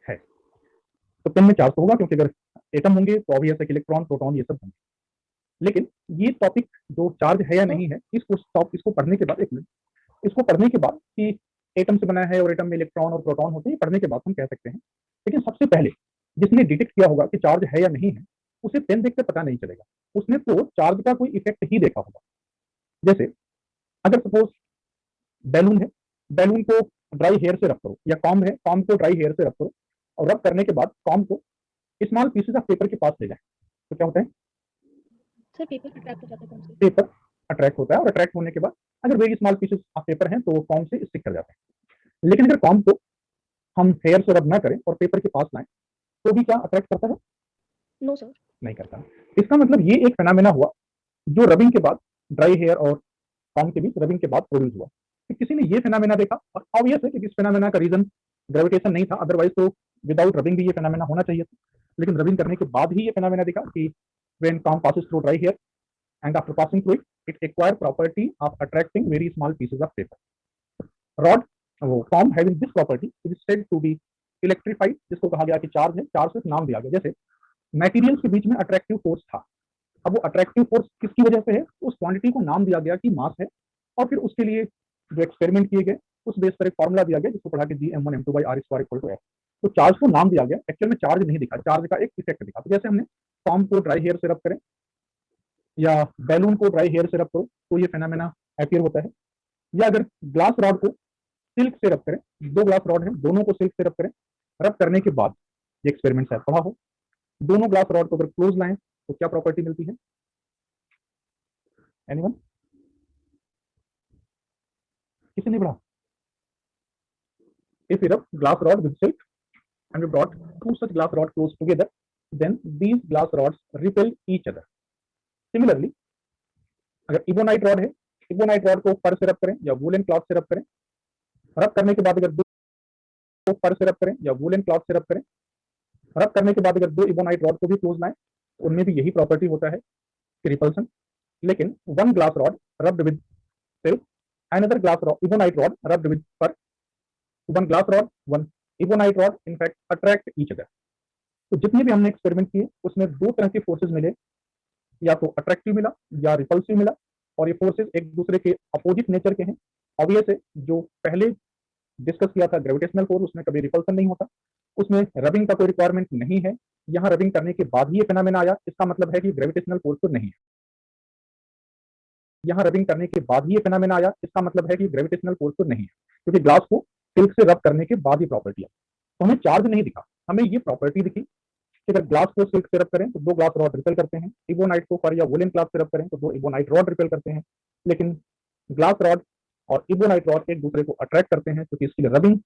है। तो पेन में चार्ज तो होगा, क्योंकि अगर एटम होंगे तो ऑब्वियस है कि इलेक्ट्रॉन, प्रोटॉन ये सब होंगे। लेकिन ये टॉपिक जो चार्ज है या नहीं है, इसको पढ़ने के बाद, एक मिनट, इसको पढ़ने के बाद कि एटम से बना है और एटम में इलेक्ट्रॉन और प्रोटॉन होते हैं, पढ़ने के बाद हम कह सकते हैं। लेकिन सबसे पहले जिसने डिटेक्ट किया होगा कि चार्ज है या नहीं है, उसे पेन देखकर पता नहीं चलेगा, उसने तो चार्ज का कोई इफेक्ट ही देखा होगा। जैसे अगर सपोज बैलून है, बैलून को ड्राई हेयर से रब करो, या कॉम्ब है, कॉम्ब को ड्राई हेयर से रब करो, और रब करने के बाद कॉम्ब को स्मॉल पीसेस ऑफ पेपर के पास ले जाए, तो क्या होता है? सर पेपर अट्रैक्ट हो जाता है कॉम से। पेपर अट्रैक्ट होता है, और अट्रैक्ट होने के बाद अगर very small pieces of paper हैं तो कॉम्ब से स्टिक कर जाते हैं। लेकिन अगर कॉम्ब को हम हेयर से रब ना करें और पेपर के पास लाएं तो भी क्या अट्रैक्ट करता है? No sir. नहीं करता। इसका मतलब ये एक फेनोमेना हुआ जो रबिंग के बाद, ड्राई हेयर और कॉम्ब के बीच रबिंग के बाद प्रोड्यूस हुआ। तो किसी ने ये फेनोमेना देखा, और ऑब्वियस है कि इस फेनोमेना का रीजन ग्रेविटेशन नहीं था, अदरवाइज तो विदाउट रबिंग भी ये फेनोमेना होना चाहिए था। लेकिन रबिंग करने के बाद ही ये फेनोमेना दिखा कि when comb passes through dry hair and after passing through it acquire property of attracting very small pieces of paper. Rod, वो comb having this property is said to be electrified, जिसको कहा गया कि चार्ज है, चार्ज से नाम दिया गया। जैसे मटेरियल्स के बीच में अट्रैक्टिव फोर्स था, अब वो अट्रैक्टिव फोर्स किसकी वजह से है? उस क्वांटिटी को नाम दिया गया कि मास है, और फिर उसके लिए जो एक्सपेरिमेंट किए गए उस बेस पर एक फॉर्मूला दिया गया जिसको पढ़ा कि Gm1m2/r²=f। तो चार्ज को नाम दिया गया, एक्चुअल में चार्ज नहीं दिखा, चार्ज का एक इफेक्ट दिखा। तो जैसे हमने कॉम्ब को ड्राई हेयर से रब करें या बैलून को ड्राई हेयर से रब करो तो ये फेनोमेना अपीयर होता है, या अगर ग्लास रॉड को सिल्क से रब करें, दो ग्लास रॉड है, दोनों को सिल्क से रब करें, रब करने के बाद ये एक्सपेरिमेंट शायद पढ़ा हो, दोनों ग्लास रॉड को अगर क्लोज लाएं तो क्या प्रॉपर्टी मिलती है? एनीवन? किसी ने पढ़ा? If we rub glass rod with silk and we brought two such glass rods close together, then these glass rods repel each other. Similarly, अगर इबोनाइट रॉड है, इबोनाइट रॉड को फर से रब करें या वूलन क्लॉथ से रब करें, रब करने के बाद अगर दो फर से रब करें या वूलन क्लॉथ से रब करें, रब करने के बाद अगर दो इबोनाइट रॉड को भी क्लोज लाएं, उनमें भी यही प्रॉपर्टी होता है कि रिपल्सन। लेकिन one glass rod rubbed with silk, another glass rod, ebonite rod rubbed with fur, one glass rod, one ebonite rod in fact attract each other. तो जितने भी हमने एक्सपेरिमेंट किए उसमें दो तरह के फोर्सेस मिले, या तो अट्रैक्टिव मिला या रिपल्सिव मिला, और ये फोर्सेस एक दूसरे के अपोजिट नेचर के हैं। ऑब्वियस है, जो पहले डिस्कस किया था ग्रेविटेशनल फोर्स, उसमें कभी रिपल्सन नहीं होता, उसमें रबिंग का कोई रिक्वायरमेंट नहीं है। यहाँ रबिंग करने के बाद ही ये फेनोमेना आया, इसका मतलब है कि ग्रेविटेशनल फोर्स तो नहीं है। यहाँ रबिंग करने के बाद ही ये फिनोमेना आया, इसका मतलब है कि ग्रेविटेशनल फोर्स तो नहीं है, क्योंकि ग्लास को सिल्क से रब करने के बाद ये प्रॉपर्टी आई। तो हमें चार्ज नहीं दिखा, हमें ये प्रॉपर्टी दिखी कि अगर ग्लास को सिल्क से रब करें तो 2 ग्लास रॉड रिपेल करते हैं, इबोनाइट को फर या वुलन क्लॉथ से रब करें तो 2 इबोनाइट रॉड रिपेल करते हैं। लेकिन ग्लास रॉड और इबोनाइट रॉड एक दूसरे को अट्रैक्ट करते हैं, क्योंकि इसकी रबिंग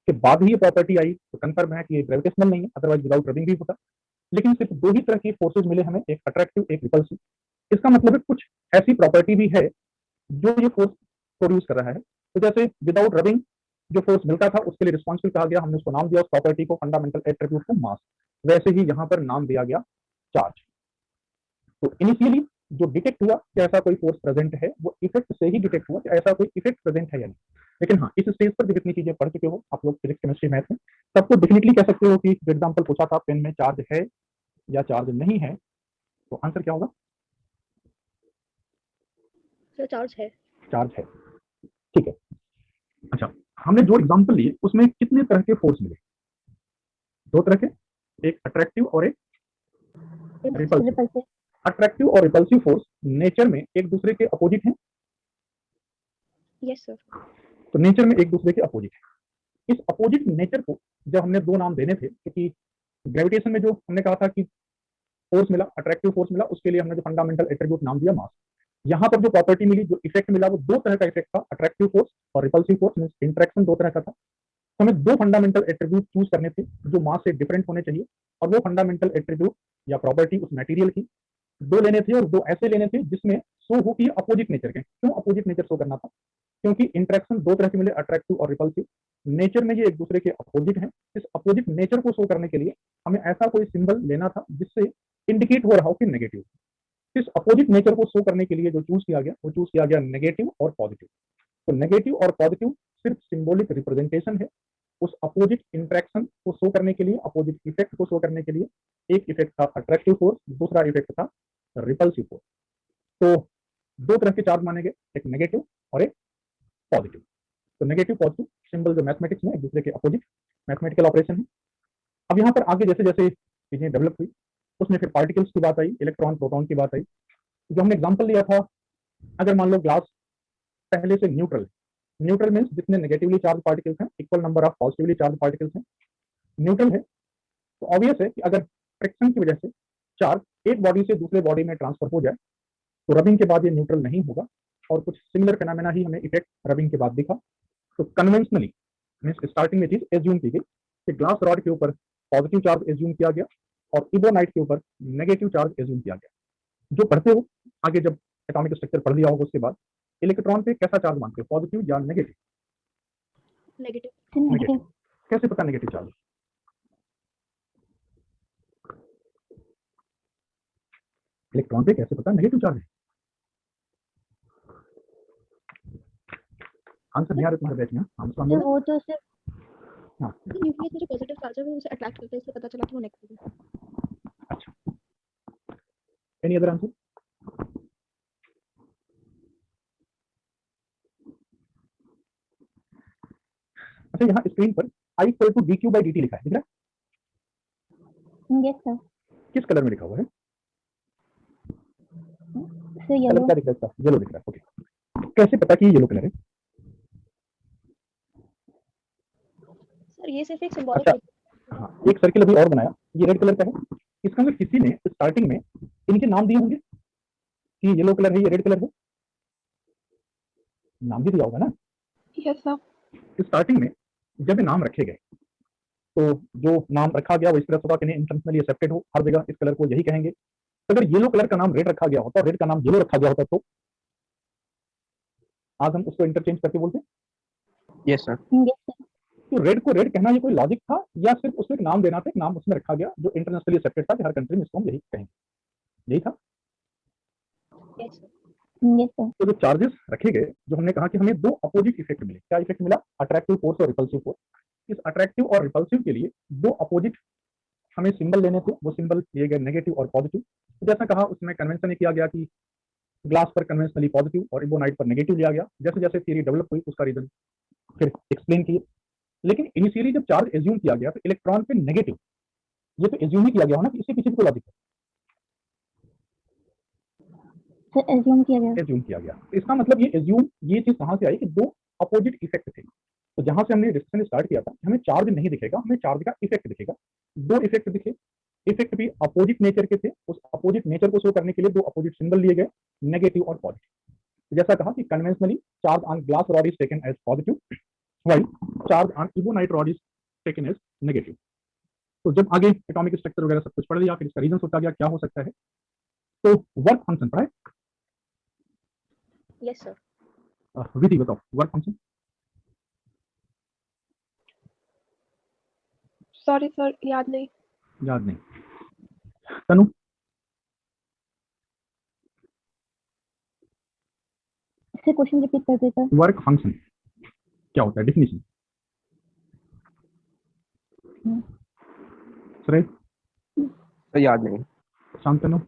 के बाद ही ये प्रॉपर्टी आई। तो कंफर्म है कि ये ग्रेविटेशनल नहीं है, अदरवाइज विदाउट रबिंग भी होता। लेकिन सिर्फ 2 ही तरह की फोर्सेज मिले हमें, एक अट्रैक्टिव, एक रिपल्सिव। इसका मतलब है कुछ ऐसी प्रॉपर्टी भी है जो ये फोर्स प्रोड्यूस कर रहा है। तो जैसे विदाउट रबिंग जो फोर्स मिलता था उसके लिए रिस्पॉन्सिबल कहा गया, हमने उसको नाम दिया, उस प्रॉपर्टी को, फंडामेंटल एट्रीब्यूट को मास। वैसे ही यहाँ पर नाम दिया गया चार्ज। तो इनिशियली जो डिटेक्ट हुआ कि ऐसा कोई फोर्स प्रेजेंट है, वो इफेक्ट से ही डिटेक्ट हुआ कि ऐसा कोई इफेक्ट प्रेजेंट है या नहीं। लेकिन हाँ, इस स्टेज पर जब इतनी चीजें पढ़ चुके हो आप लोग, फिजिक्स, केमिस्ट्री, मैथ में, तब तो डेफिनेटली कह सकते हो कि जो एग्जाम्पल पूछा था पेन में चार्ज है या चार्ज नहीं है, तो आंसर क्या होगा? सर चार्ज है। चार्ज है, ठीक है। अच्छा, हमने जो एग्जाम्पल लिए उसमें कितने तरह के फोर्स मिले? 2 तरह के, एक अट्रैक्टिव और एक रिपल्सिव। रिपल्सिव। अट्रैक्टिव और रिपल्सिव फोर्स नेचर में एक दूसरे के अपोजिट हैं। Yes sir. तो नेचर में एक दूसरे के अपोजिट है। इस अपोजिट नेचर को जब हमने 2 नाम देने थे, क्योंकि ग्रेविटेशन में जो हमने कहा था कि फोर्स मिला, अट्रैक्टिव फोर्स मिला, उसके लिए हमने जो फंडामेंटल एट्रीब्यूट नाम दिया मास। यहाँ पर जो प्रॉपर्टी मिली, जो इफेक्ट मिला, वो 2 तरह का इफेक्ट था, अट्रैक्टिव फोर्स और रिपल्सिव फोर्स, मींस इंटरेक्शन 2 तरह का था। तो हमें 2 फंडामेंटल एट्रीब्यूट चूज करने थे जो मास से डिफरेंट होने चाहिए, और वो फंडामेंटल एट्रीब्यूट या प्रॉपर्टी उस मटेरियल की 2 लेने थे, और 2 ऐसे लेने थे जिसमें शो हो कि अपोजिट नेचर के। क्यों अपोजिट नेचर शो करना था? क्योंकि इंटरेक्शन 2 तरह के मिले, अट्रैक्टिव और रिपल्सिव। नेचर में ये एक दूसरे के अपोजिट हैं। इस अपोजिट नेचर को शो करने के लिए हमें ऐसा कोई सिंबल लेना था जिससे इंडिकेट हो रहा हो कि नेगेटिव। इस अपोजिट नेचर को शो करने के लिए जो चूज किया गया, वो चूज किया गया नेगेटिव और पॉजिटिव। तो नेगेटिव और पॉजिटिव सिर्फ सिंबॉलिक रिप्रेजेंटेशन है उस अपोजिट इंटरेक्शन को शो करने के लिए, अपोजिट इफेक्ट को शो करने के लिए। एक इफेक्ट था अट्रैक्टिव फोर्स, दूसरा इफेक्ट था रिपल्सिव फोर्स। तो 2 तरह के चार्ज माने गए, एक नेगेटिव और एक पॉजिटिव। तो नेगेटिव पॉजिटिव सिंबल जो मैथमेटिक्स में एक दूसरे के अपोजिट मैथमेटिकल ऑपरेशन है। अब यहाँ पर आगे जैसे जैसे चीजें डेवलप हुई, उसमें फिर पार्टिकल्स की बात आई, इलेक्ट्रॉन, प्रोटॉन की बात आई। जो हमने एग्जांपल लिया था, अगर मान लो ग्लास पहले से न्यूट्रल, न्यूट्रल मींस जितने नेगेटिवली चार्ज पार्टिकल्स हैं equal number of positively charge particles हैं, न्यूट्रल है। तो ऑब्वियस है कि अगर फ्रिक्शन की वजह से चार्ज एक बॉडी से दूसरे बॉडी में ट्रांसफर हो जाए तो रबिंग के बाद ये न्यूट्रल नहीं होगा, और कुछ सिमिलर फिनोमेना ही हमें इफेक्ट रबिंग के बाद दिखा। तो कन्वेंशनली मींस स्टार्टिंग में चीज एज्यूम की गई कि ग्लास रॉड के ऊपर पॉजिटिव चार्ज एज्यूम किया गया और इबोनाइट के ऊपर नेगेटिव चार्ज एज्यूम किया गया। जो पढ़ते हो आगे, जब एटॉमिक स्ट्रक्चर पढ़ लिया होगा उसके बाद, इलेक्ट्रॉन पे कैसा चार्ज मानते हो, पॉजिटिव या नेगेटिव? नेगेटिव। नेगेटिव। कैसे पता नेगेटिव चार्ज? इलेक्ट्रॉन पे कैसे पता नेगेटिव चार्ज है? आंसर नहीं आ रहा तुम्हारे बैच में? आंसर तो वो तो सिर्फ हाँ, न्यूक्लियस में जो पॉजिटिव चार्ज है वो उसे अट्रैक्ट करता है, इससे पता चला कि वो नेगेटिव है। अच्छा, एनी अदर आंसर? अच्छा, यहाँ स्क्रीन पर I equal to dq by dt लिखा है, दिख रहा है? Yes sir. किस कलर में लिखा हुआ है? Sir colour yellow. क्या दिख रहा है इसका? येलो दिख रहा है। ओके, कैसे पता कि ये येलो कलर है? सर ये सिर्फ एक सिंबॉलिक अच्छा, हाँ, एक सर्किल अभी और बनाया, ये रेड कलर का है। इसका मतलब किसी ने स्टार्टिंग में इनके नाम दिए होंगे कि येलो कलर है, ये रेड कलर है, नाम भी दिया होगा ना? Yes sir. स्टार्टिंग में जब ये नाम रखे गए तो जो नाम रखा गया वो इस तरह से होगा कि नहीं इंटेंशनली एक्सेप्टेड हो, हर जगह इस कलर को यही कहेंगे। अगर येलो कलर का नाम रेड रखा गया होता, रेड का नाम येलो रखा गया होता, तो आज हम उसको इंटरचेंज करके बोलते हैं। Yes sir. Yes sir. तो रेड को रेड कहना ये कोई लॉजिक था या सिर्फ उसको एक नाम देना था, एक नाम उसमें रखा गया जो इंटरनेशनली एक्सेप्टेड था कि हर कंट्री में इसको हम यही कहेंगे, यही था? Yes sir. Yes sir. तो जो चार्जेस रखे गए, जो हमने कहा कि हमें 2 अपोजिट इफेक्ट मिले, क्या इफेक्ट मिला? अट्रैक्टिव फोर्स और रिपल्सिव फोर्स। इस अट्रैक्टिव और रिपल्सिव के लिए 2 अपोजिट हमें सिंबल लेने थे, वो सिंबल दिए गए नेगेटिव और पॉजिटिव। तो जैसा कहा उसमें कन्वेंशन किया गया कि ग्लास पर कन्वेंशनली पॉजिटिव और इबोनाइट पर नेगेटिव लिया गया। जैसे जैसे थ्योरी डेवलप हुई उसका रीजन फिर एक्सप्लेन किए। लेकिन इनिशियली जब चार्ज एज्यूम किया गया तो इलेक्ट्रॉन पे नेगेटिव, ये तो एज्यूम ही किया गया हो ना, इसके पीछे भी कोई लॉजिक है? सर एज्यूम किया गया। एज्यूम किया गया। इसका मतलब ये एज्यूम, ये चीज कहां से आई कि दो अपोजिट इफेक्ट थे। तो जहां से हमने डिस्कशन स्टार्ट किया था, हमें चार्ज नहीं दिखेगा, हमें चार्ज का इफेक्ट दिखेगा। दो इफेक्ट दिखे, इफेक्ट भी अपोजिट नेचर के थे। उस अपोजिट नेचर को शो करने के लिए दो अपोजिट सिंबल लिए गए, नेगेटिव और पॉजिटिव। जैसा कहा कि conventionally charge on glass rod is taken as positive, while charge on ebonite rod is taken as negative. तो जब आगे एटॉमिक स्ट्रक्चर वगैरह सब कुछ पढ़ लिया, फिर इसका रीजन सोचा गया क्या हो सकता है। तो वर्क फंक्शन पढ़ा है, यस सर। विधि बताओ वर्क फंक्शन। सॉरी सर, याद नहीं। याद नहीं, तनु इससे क्वेश्चन रिपीट कर देता। वर्क फंक्शन क्या होता है, डेफिनेशन। श्रेय, तो याद नहीं। Shantanu,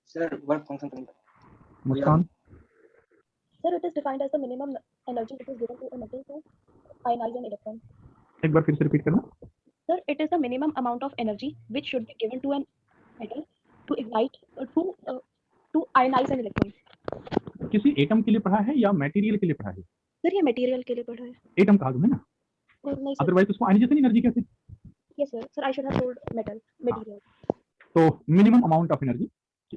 sir work function Muskan, Sir, it is defined as the minimum energy which is given to a metal to ionize an electron. एक बार फिर से रिपीट करना। Sir, it is the minimum amount of energy which should be given to an metal to ignite to ionize an electron. किसी एटम के लिए पढ़ा है या मटेरियल के लिए पढ़ा है? Sir, ये material के लिए पढ़ा है। एटम कहा तुमने ना, नहीं सर। अदरवाइज उसको आयनाइजेशन एनर्जी कहते हैं। Yes sir. Sir, I should have told metal material. तो minimum amount of energy,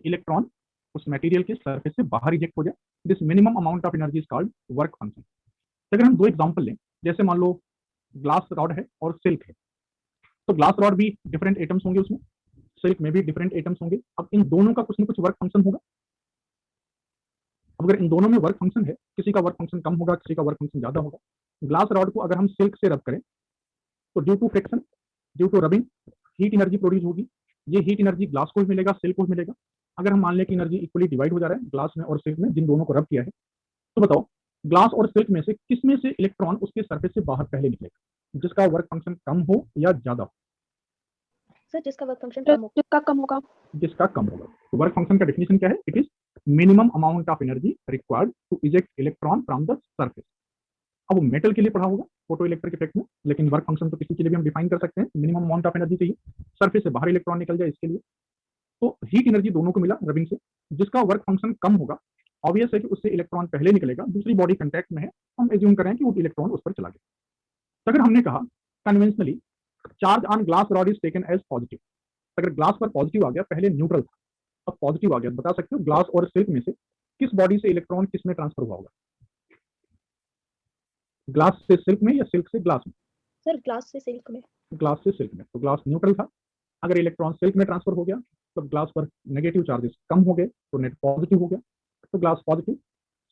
electron उस मटेरियल के सरफेस से बाहर इजेक्ट हो जाए, this minimum amount of energy is called work function. अगर हम दो एग्जांपल लें, जैसे मान लो ग्लास रॉड है और सिल्क है, तो ग्लास रॉड भी डिफरेंट एटम्स होंगे उसमें, सिल्क में भी डिफरेंट एटम्स होंगे। अब इन दोनों का कुछ ना कुछ वर्क फंक्शन होगा। अब अगर इन दोनों में वर्क फंक्शन है, किसी का वर्क फंक्शन कम होगा, किसी का वर्क फंक्शन ज्यादा होगा। ग्लास रॉड को अगर हम सिल्क से रब करें तो due to friction, due to rubbing, heat energy produce होगी। ये हीट एनर्जी ग्लास को भी मिलेगा, सिल्क को भी मिलेगा। अगर हम मान लें कि एनर्जी इक्वली डिवाइड हो जा रहा है ग्लास में और सिल्क में, जिन दोनों को रब किया है, तो बताओ ग्लास और सिल्क में से किस में से इलेक्ट्रॉन उसके सरफेस से बाहर पहले निकलेगा, जिसका वर्क फंक्शन कम हो या ज्यादा हो? सर, जिसका वर्क फंक्शन कम होगा। जिसका कम होगा। जिसका कम होगा। तो वर्क फंक्शन का डेफिनेशन क्या है? It is minimum amount of energy required to eject electron from the surface. अब वो मेटल के लिए पढ़ा होगा फोटो इलेक्ट्रिक इफेक्ट में, लेकिन वर्क फंक्शन तो किसी के लिए भी हम डिफाइन कर सकते हैं। मिनिमम अमाउंट ऑफ एनर्जी चाहिए, सरफेस से बाहर इलेक्ट्रॉन निकल जाए इसके लिए। तो हीट एनर्जी दोनों को मिला रबिंग से, जिसका वर्क फंक्शन कम होगा, ऑब्वियस है कि उससे इलेक्ट्रॉन पहले निकलेगा, दूसरी बॉडी कंटैक्ट में है, हम एज्यूम करें कि वो इलेक्ट्रॉन उस पर चला गया। तो अगर हमने कहा conventionally charge on glass rod is taken as positive, अगर ग्लास पर पॉजिटिव आ गया, पहले न्यूट्रल था अब पॉजिटिव आ गया, बता सकते हो ग्लास और सिल्क में से किस बॉडी से इलेक्ट्रॉन किस में ट्रांसफर हुआ होगा? ग्लास से सिल्क में या सिल्क से ग्लास में? सर, ग्लास से सिल्क में। ग्लास से सिल्क में। तो ग्लास न्यूट्रल था, अगर इलेक्ट्रॉन सिल्क में ट्रांसफर हो गया तो ग्लास पर नेगेटिव चार्जेस कम हो गए, तो नेट पॉजिटिव हो गया, तो ग्लास पॉजिटिव,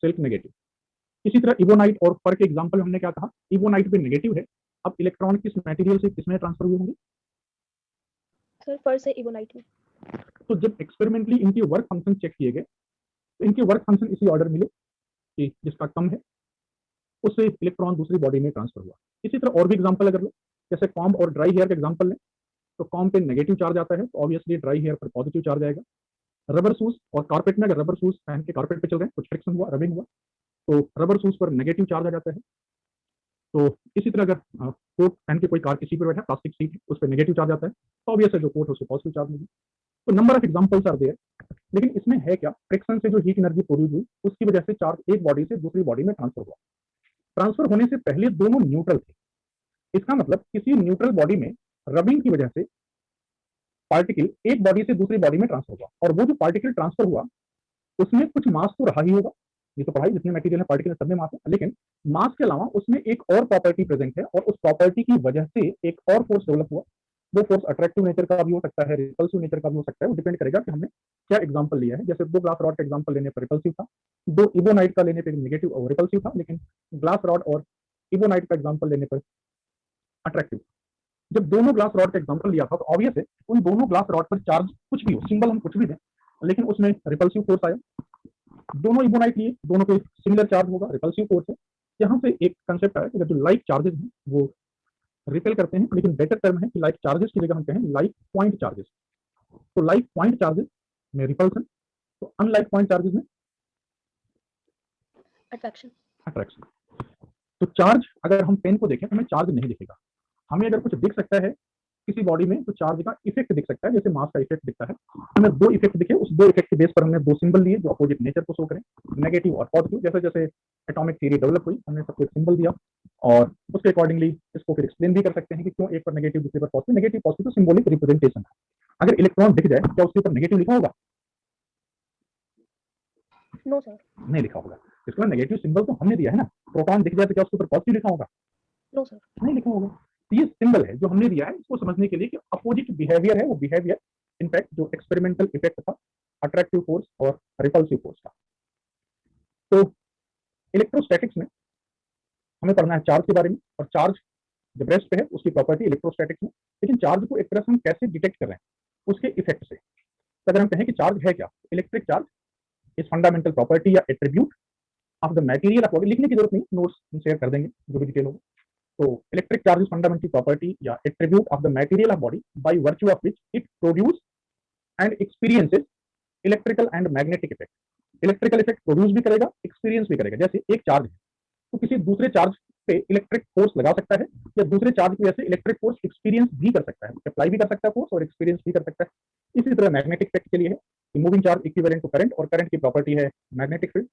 सिल्क नेगेटिव। इसी तरह इबोनाइट और फर के एग्जांपल हमने क्या कहा, इबोनाइट भी नेगेटिव है, अब इलेक्ट्रॉन किस मटेरियल से किसमें ट्रांसफर हुए होंगे? सर, फर से इबोनाइट में। तो जब एक्सपेरिमेंटली इनके वर्क फंक्शन चेक किए गए तो इनके वर्क फंक्शन इसी ऑर्डर मिले कि जिसका कम है उससे इलेक्ट्रॉन दूसरी बॉडी में ट्रांसफर हुआ। इसी तरह और भी एग्जांपल अगर लो, जैसे कॉम्ब और ड्राई हेयर का एग्जांपल लें, तो कॉम्ब पे नेगेटिव चार्ज आता है तो ऑब्वियसली ड्राई हेयर पर पॉजिटिव चार्ज आएगा। रबर शूज और कारपेट में, अगर रबर शूज पहन के कारपेट पे चल रहे हैं, कुछ फ्रिक्शन हुआ, रबिंग हुआ, तो रबर शूज पर नेगेटिव चार्ज आ जाता है। तो इसी तरह अगर कोट पहन के कोई कार किसी पर बैठा, प्लास्टिक सीट उस पर नेगेटिव चार्ज आता है, तो ऑब्वियस है जो कोट है उससे पॉजिटिव चार्ज मिलेगी। तो number of examples are there, लेकिन इसमें है क्या, फ्रिक्शन से जो हीट एनर्जी प्रोड्यूस हुई उसकी वजह से चार्ज एक बॉडी से दूसरी बॉडी में ट्रांसफर हुआ। ट्रांसफर होने से पहले दोनों न्यूट्रल थे, इसका मतलब किसी न्यूट्रल बॉडी में रबिंग की वजह से पार्टिकल एक बॉडी से दूसरी बॉडी में ट्रांसफर हुआ, और वो जो पार्टिकल ट्रांसफर हुआ उसमें कुछ मास तो रहा ही होगा, ये तो पढ़ाई, जितने मटेरियल है पार्टिकल सब में मास है, लेकिन मास के अलावा उसमें एक और प्रॉपर्टी प्रेजेंट है, और उस प्रॉपर्टी की वजह से एक और फोर्स डेवलप हुआ। वो फोर्स अट्रैक्टिव नेचर का भी हो सकता है, रिपल्सिव नेचर का भी हो सकता है, वो डिपेंड करेगा कि हमने क्या एग्जांपल लिया है। जैसे दो ग्लास रॉड का एग्जांपल लेने पर रिपल्सिव था, दो इबोनाइट का लेने पर नेगेटिव और रिपल्सिव था, लेकिन ग्लास रॉड और इबोनाइट का एग्जांपल लेने पर अट्रैक्टिव। जब दोनों ग्लास रॉड का एग्जांपल लिया था तो ऑब्वियस है उन दोनों ग्लास रॉड पर चार्ज कुछ भी हो, सिंबल हम कुछ भी दें, लेकिन उसमें रिपल्सिव फोर्स आया। दोनों इबोनाइट लिए, दोनों पे सिमिलर चार्ज होगा, रिपल्सिव फोर्स है। यहाँ से एक कंसेप्ट आया कि जो लाइक चार्जेस हैं वो रिपेल करते हैं, लेकिन बेटर टर्म है कि लाइक चार्जेस की जगह हम कहें लाइक पॉइंट चार्जेस। तो लाइक पॉइंट चार्जेस में रिपल्सन, तो अनलाइक पॉइंट चार्जेस में अट्रैक्शन। अट्रैक्शन। तो चार्ज अगर हम पेन को देखें तो हमें चार्ज नहीं दिखेगा, हमें अगर कुछ दिख सकता है किसी बॉडी में तो चार्ज का इफेक्ट दिख सकता है, जैसे मास का इफेक्ट दिखता है। हमें दो इफेक्ट दिखे, उस दो इफेक्ट के बेस पर हमने दो सिंबल लिए जो अपोजिट नेचर को शो करें, नेगेटिव और पॉजिटिव। जैसे जैसे एटॉमिक थ्योरी डेवलप हुई हमने सबको एक सिंबल दिया और उसके अकॉर्डिंगली इसको फिर एक्सप्लेन भी कर सकते हैं कि क्यों एक पर नेगेटिव दूसरे पर पॉजिटिव। नेगेटिव पॉजिटिव तो सिंबॉलिक रिप्रेजेंटेशन है। अगर इलेक्ट्रॉन दिख जाए क्या उसके ऊपर नेगेटिव लिखा होगा? No sir. नहीं लिखा होगा। इसको नेगेटिव सिंबल तो हमने दिया है ना। प्रोटॉन दिख जाए तो क्या उसके ऊपर पॉजिटिव लिखा होगा? No sir. नहीं लिखा होगा। तो ये सिंबल है जो हमने दिया है इसको समझने के लिए कि अपोजिट बिहेवियर है, वो बिहेवियर इनफैक्ट जो एक्सपेरिमेंटल इफेक्ट था अट्रैक्टिव फोर्स और रिपल्सिव फोर्स का। तो इलेक्ट्रोस्टैटिक्स में हमें पढ़ना है चार्ज के बारे में, और चार्ज जब रेस्ट पे है उसकी प्रॉपर्टी इलेक्ट्रोस्टैटिक्स में। लेकिन चार्ज को एक तरह से हम कैसे डिटेक्ट कर रहे हैं उसके इफेक्ट से। तो अगर हम कहें कि चार्ज है क्या, electric charge is fundamental property or attribute of the material of body. लिखने की जरूरत नहीं, नोट्स हम शेयर कर देंगे जो भी डिटेल होगा। तो electric charge is fundamental property or attribute of the material of body by virtue of which it produce and experiences electrical and magnetic effect. Electrical effect produce भी करेगा, एक्सपीरियंस भी करेगा। जैसे एक चार्ज है तो किसी दूसरे चार्ज पे इलेक्ट्रिक फोर्स लगा सकता है या दूसरे चार्ज की वजह से इलेक्ट्रिक फोर्स एक्सपीरियंस भी कर सकता है, अप्लाई भी कर सकता है फोर्स और एक्सपीरियंस भी कर सकता है। इसी तरह मैग्नेटिक इफेक्ट के लिए है कि moving charge equivalent to current, और करंट की प्रॉपर्टी है मैग्नेटिक फील्ड।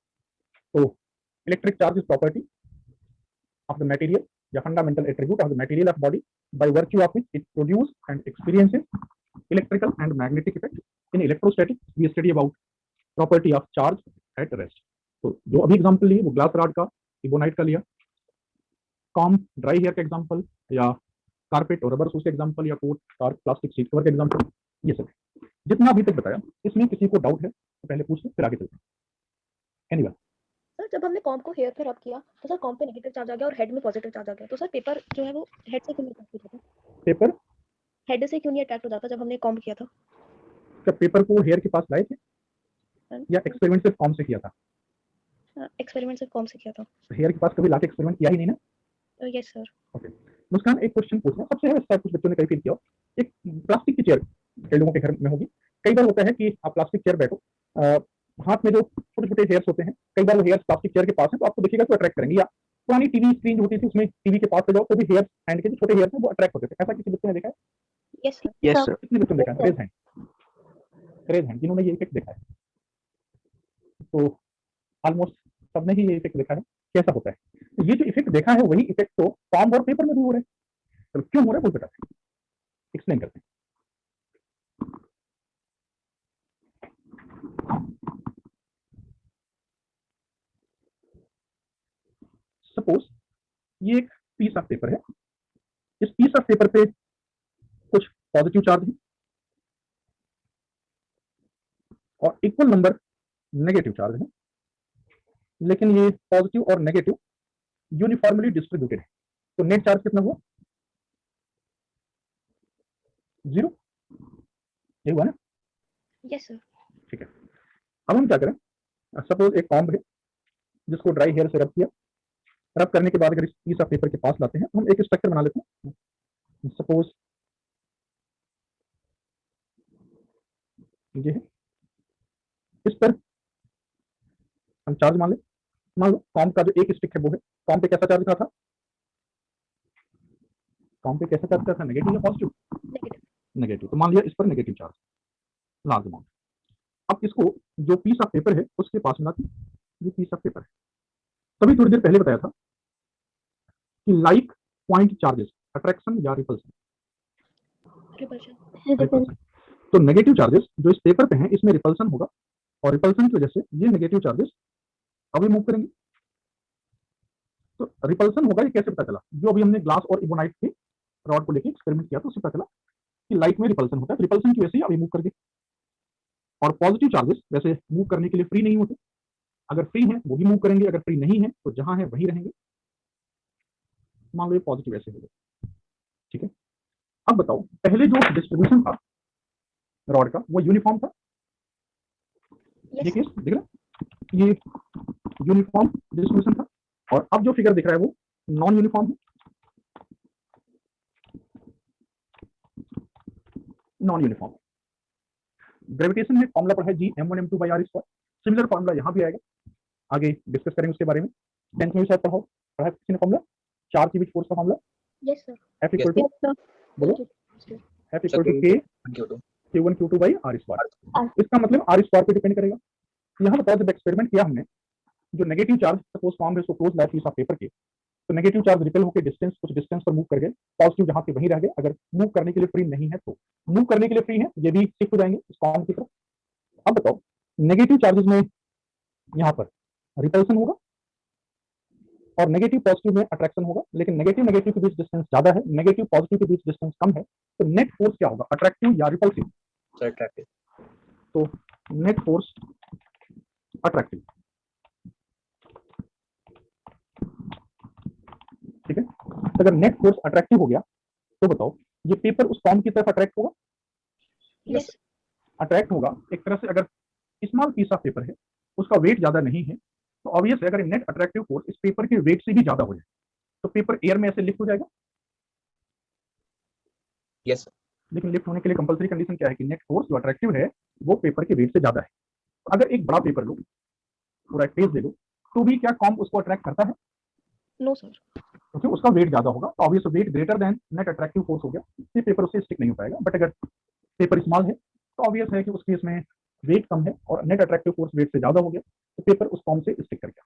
तो electric charge is property of the material or fundamental attribute of the material of body by virtue of which it produce and experiences electrical and magnetic effect. In electrostatics we study about property of charge at rest. तो जो अभी एग्जांपल लिए वो ग्लास रॉड का, इबोनाइट का लिया, कॉम ड्राई हेयर का एग्जांपल, या कारपेट और रबर शूज के एग्जांपल, या कोट और प्लास्टिक सीट कवर का एग्जांपल। ये सब जितना अभी तक बताया इसमें किसी को डाउट है तो पहले पूछ लो फिर आगे चलते हैं। एनीवन सर जब हमने कॉम को हेयर पे रब किया तो सर कॉम पे नेगेटिव चार्ज आ गया और हेड में पॉजिटिव चार्ज आ गया, तो सर पेपर जो है वो हेड से क्यों नहीं अट्रैक्ट हो जाता? पेपर हेड से क्यों नहीं अट्रैक्ट हो जाता जब हमने कॉम किया था? जब पेपर को हेयर के पास लाए थे या एक्सपेरिमेंट सिर्फ कॉम से किया था? एक्सपेरिमेंट सिर्फ कॉम से किया था। हेयर के पास कभी लाके एक्सपेरिमेंट किया ही नहीं ना? Yes sir. ओके मुस्कान, एक क्वेश्चन पूछना सबसे है, शायद कुछ बच्चों ने कई फील किया हो। एक प्लास्टिक की चेयर कई लोगों के घर में होगी। कई बार होता है कि आप प्लास्टिक चेयर बैठो, हाथ में जो छोटे छोटे हेयर्स होते हैं, कई बार वो हेयर्स प्लास्टिक चेयर के पास है तो आपको देखिएगा तो अट्रैक्ट करेंगे। या पुरानी टीवी स्क्रीन जो होती थी उसमें टीवी के पास से जाओ तो भी हेयर्स हैंड के जो छोटे हेयर्स हैं वो अट्रैक्ट होते थे। ऐसा किसी बच्चे ने देखा है? Yes sir. Yes sir. कितने बच्चों ने देखा है? रेज हैंड जिन्होंने ये इफेक्ट देखा है। तो ऑलमोस्ट सबने ही ये इफेक्ट देखा है। कैसा होता है? तो ये जो इफेक्ट देखा है वही इफेक्ट तो कॉम और पेपर में भी हो रहा है। तो क्यों हो रहा है वो बताते हैं, एक्सप्लेन करते हैं। सपोज ये एक पीस ऑफ पेपर है। इस पीस ऑफ पेपर पे कुछ पॉजिटिव चार्ज है और इक्वल नंबर नेगेटिव चार्ज है, लेकिन ये पॉजिटिव और नेगेटिव यूनिफॉर्मली डिस्ट्रीब्यूटेड है। तो नेट चार्ज कितना हुआ? 0। ये हुआ ना? Yes sir. ठीक है, अब हम क्या करें? सपोज एक कॉम्ब है जिसको ड्राई हेयर से रब किया। रब करने के बाद अगर इस पीस ऑफ पेपर के पास लाते हैं तो हम एक स्ट्रक्चर बना लेते हैं। सपोज ये है, इस पर हम चार्ज मान लो कॉम्ब का जो एक स्टिक है वो है। कॉम्ब पे कैसा चार्ज था? कॉम्ब पे कैसा चार्ज था? नेगेटिव या पॉजिटिव? नेगेटिव। नेगेटिव। तो मान लिया इस पर नेगेटिव चार्ज लार्ज अमाउंट। अब इसको जो पीस ऑफ पेपर है उसके पास मिलाते हैं। ये पीस ऑफ पेपर है। तभी थोड़ी देर पहले बताया था कि लाइक पॉइंट चार्जेस अट्रैक्शन या रिपल्सन। रिपल्शन। तो नेगेटिव चार्जेस जो इस पेपर पे हैं इसमें रिपल्सन होगा, और रिपल्सन की वजह से ये नेगेटिव चार्जेस अभी मूव करेंगे। तो रिपल्सन होगा, ये कैसे पता चला? जो अभी हमने ग्लास और इबोनाइट के रॉड को लेके एक्सपेरिमेंट किया तो उससे पता चला कि लाइट में रिपल्सन होता है। रिपल्सन की वजह से अभी मूव कर गए। और पॉजिटिव चार्जेस वैसे मूव करने के लिए फ्री नहीं होते। अगर फ्री है वो भी मूव करेंगे, अगर फ्री नहीं है तो जहां है वहीं रहेंगे। मान लो ये पॉजिटिव ऐसे हो गए। ठीक है, अब बताओ पहले जो डिस्ट्रीब्यूशन था रॉड का वो यूनिफॉर्म था। ये केस दिख रहा है, ये यूनिफॉर्म डिस्ट्रीब्यूशन था। और अब जो फिगर दिख रहा है वो नॉन यूनिफॉर्म है। Non uniform. ग्रेविटेशन में फॉर्मूला पढ़ा है G(m1m2/r²). सिमिलर फॉर्मूला यहाँ भी आएगा, आगे डिस्कस करेंगे उसके बारे में। 10th में भी शायद पढ़ा है किसी ने फॉर्मूला, चार्ज के बीच फोर्स का फॉर्मूला। Yes sir. F = बोलो F equal to K Q1 Q2 by R square. इसका मतलब R स्क्वायर पे डिपेंड करेगा। यहाँ बताओ जब एक्सपेरिमेंट किया हमने, जो नेगेटिव चार्ज सपोज फॉर्म है उसको close life piece of paper के, तो नेगेटिव चार्ज रिपेल होकर डिस्टेंस कुछ डिस्टेंस पर मूव कर गए, पॉजिटिव जहां पे वहीं रह गए। अगर मूव करने के लिए फ्री नहीं है तो मूव करने के लिए फ्री है, ये भी शिफ्ट हो जाएंगे इस फॉर्म की तरफ। अब बताओ नेगेटिव चार्जेस में यहाँ पर रिपल्सन होगा और नेगेटिव पॉजिटिव में अट्रैक्शन होगा, लेकिन नेगेटिव नेगेटिव के बीच डिस्टेंस ज्यादा है, नेगेटिव पॉजिटिव के बीच डिस्टेंस कम है, तो नेट फोर्स क्या होगा, अट्रैक्टिव या रिपल्सिव? अट्रैक्टिव। तो नेट फोर्स अट्रैक्टिव, ठीक है। तो अगर नेट फोर्स अट्रैक्टिव हो गया तो बताओ ये पेपर उस फॉर्म की तरफ अट्रैक्ट होगा? यस अट्रैक्ट होगा एक तरह से। अगर स्मॉल पीस ऑफ पेपर है, उसका वेट ज्यादा नहीं है, तो ऑब्वियस है अगर नेट अट्रैक्टिव फोर्स इस पेपर के वेट से भी ज्यादा हो जाए तो पेपर एयर में ऐसे लिफ्ट हो जाएगा। यस लेकिन लिफ्ट होने के लिए कंपलसरी कंडीशन क्या है कि नेट फोर्स जो अट्रैक्टिव है वो पेपर के वेट से ज्यादा है। तो अगर एक बड़ा पेपर लो, पूरा एक पेज ले लो, तो भी क्या कॉम उसको अट्रैक्ट करता है? No sir. क्योंकि उसका वेट ज्यादा होगा, तो obvious weight greater than net attractive force हो गया, ये पेपर उससे स्टिक नहीं हो पाएगा। बट अगर पेपर स्मॉल है तो ऑब्वियस है कि उस केस में वेट कम है और नेट अट्रैक्टिव फोर्स वेट से ज्यादा हो गया, तो पेपर उस फॉर्म से स्टिक कर गया।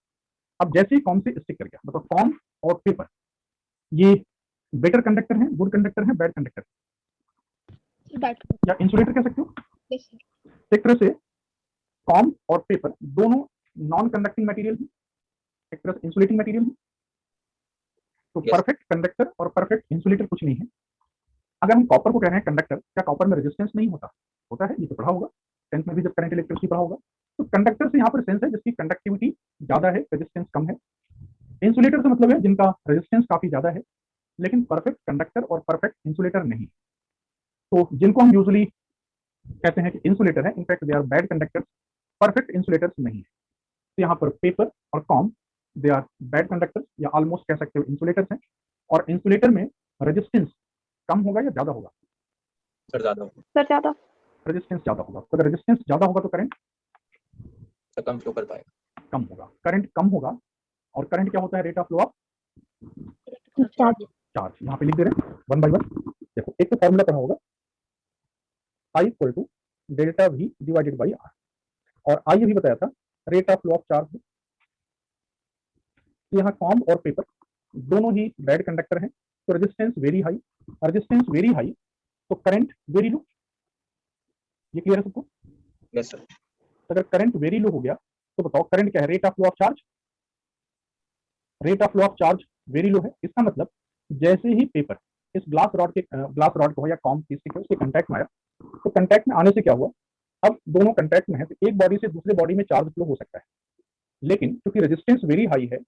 अब जैसे ही फॉर्म से स्टिक कर गया, मतलब फॉर्म और पेपर ये बेटर कंडक्टर है, गुड कंडक्टर है, बैड कंडक्टर बैड। या इंसुलेटर कह सकते हो। Yes sir. एक तरह से फॉर्म और पेपर दोनों नॉन कंडक्टिंग मटेरियल है, एक तरह से इंसुलेटिंग मटेरियल है। तो Yes. परफेक्ट कंडक्टर और परफेक्ट इंसुलेटर कुछ नहीं है। अगर हम कॉपर को कह रहे हैं कंडक्टर, क्या कॉपर में रेजिस्टेंस नहीं होता? होता है, ये तो पढ़ा होगा 10th में भी जब करंट इलेक्ट्रिसिटी पढ़ा होगा। तो कंडक्टर से यहाँ पर सेंस है जिसकी कंडक्टिविटी ज्यादा है, रेजिस्टेंस कम है। इंसुलेटर से मतलब है जिनका रेजिस्टेंस काफी ज्यादा है, लेकिन परफेक्ट कंडक्टर और परफेक्ट इंसुलेटर नहीं। तो जिनको हम यूजुअली कहते हैं कि इंसुलेटर है, in fact they are bad conductors, perfect insulators नहीं है। तो यहाँ पर पेपर और comb they are bad conductors या ऑलमोस्ट कह सकते हो इंसुलेटर्स हैं। और इंसुलेटर में रेजिस्टेंस कम होगा या ज्यादा होगा? सर ज्यादा सर ज्यादा। रेजिस्टेंस ज्यादा होगा। तो अगर रेजिस्टेंस ज्यादा होगा तो करंट सर कम फ्लो कर पाएगा। कम होगा, करंट कम होगा। और करंट क्या होता है? Rate of flow of charge. Charge. यहाँ पे लिख दे रहे हैं 1 by 1। देखो एक तो फॉर्मूला पढ़ा होगा, I equal to delta V divided by R, और I भी बताया था rate of flow of charge. यहाँ कॉम और पेपर दोनों ही बैड कंडक्टर हैं, तो resistance very high, resistance very high तो करंट वेरी लो। ये क्लियर है सबको? Yes sir. अगर करंट वेरी लो हो गया तो बताओ करंट क्या है? Rate of flow of charge. Rate of flow of charge very लो है, इसका मतलब जैसे ही पेपर इस ग्लास रॉड को या कॉम पीस के उसके कांटेक्ट में आया, तो कांटेक्ट में आने से क्या हुआ, अब दोनों कांटेक्ट में है तो एक बॉडी से दूसरे बॉडी में चार्ज फ्लो हो सकता है, लेकिन क्योंकि रेजिस्टेंस वेरी हाई है,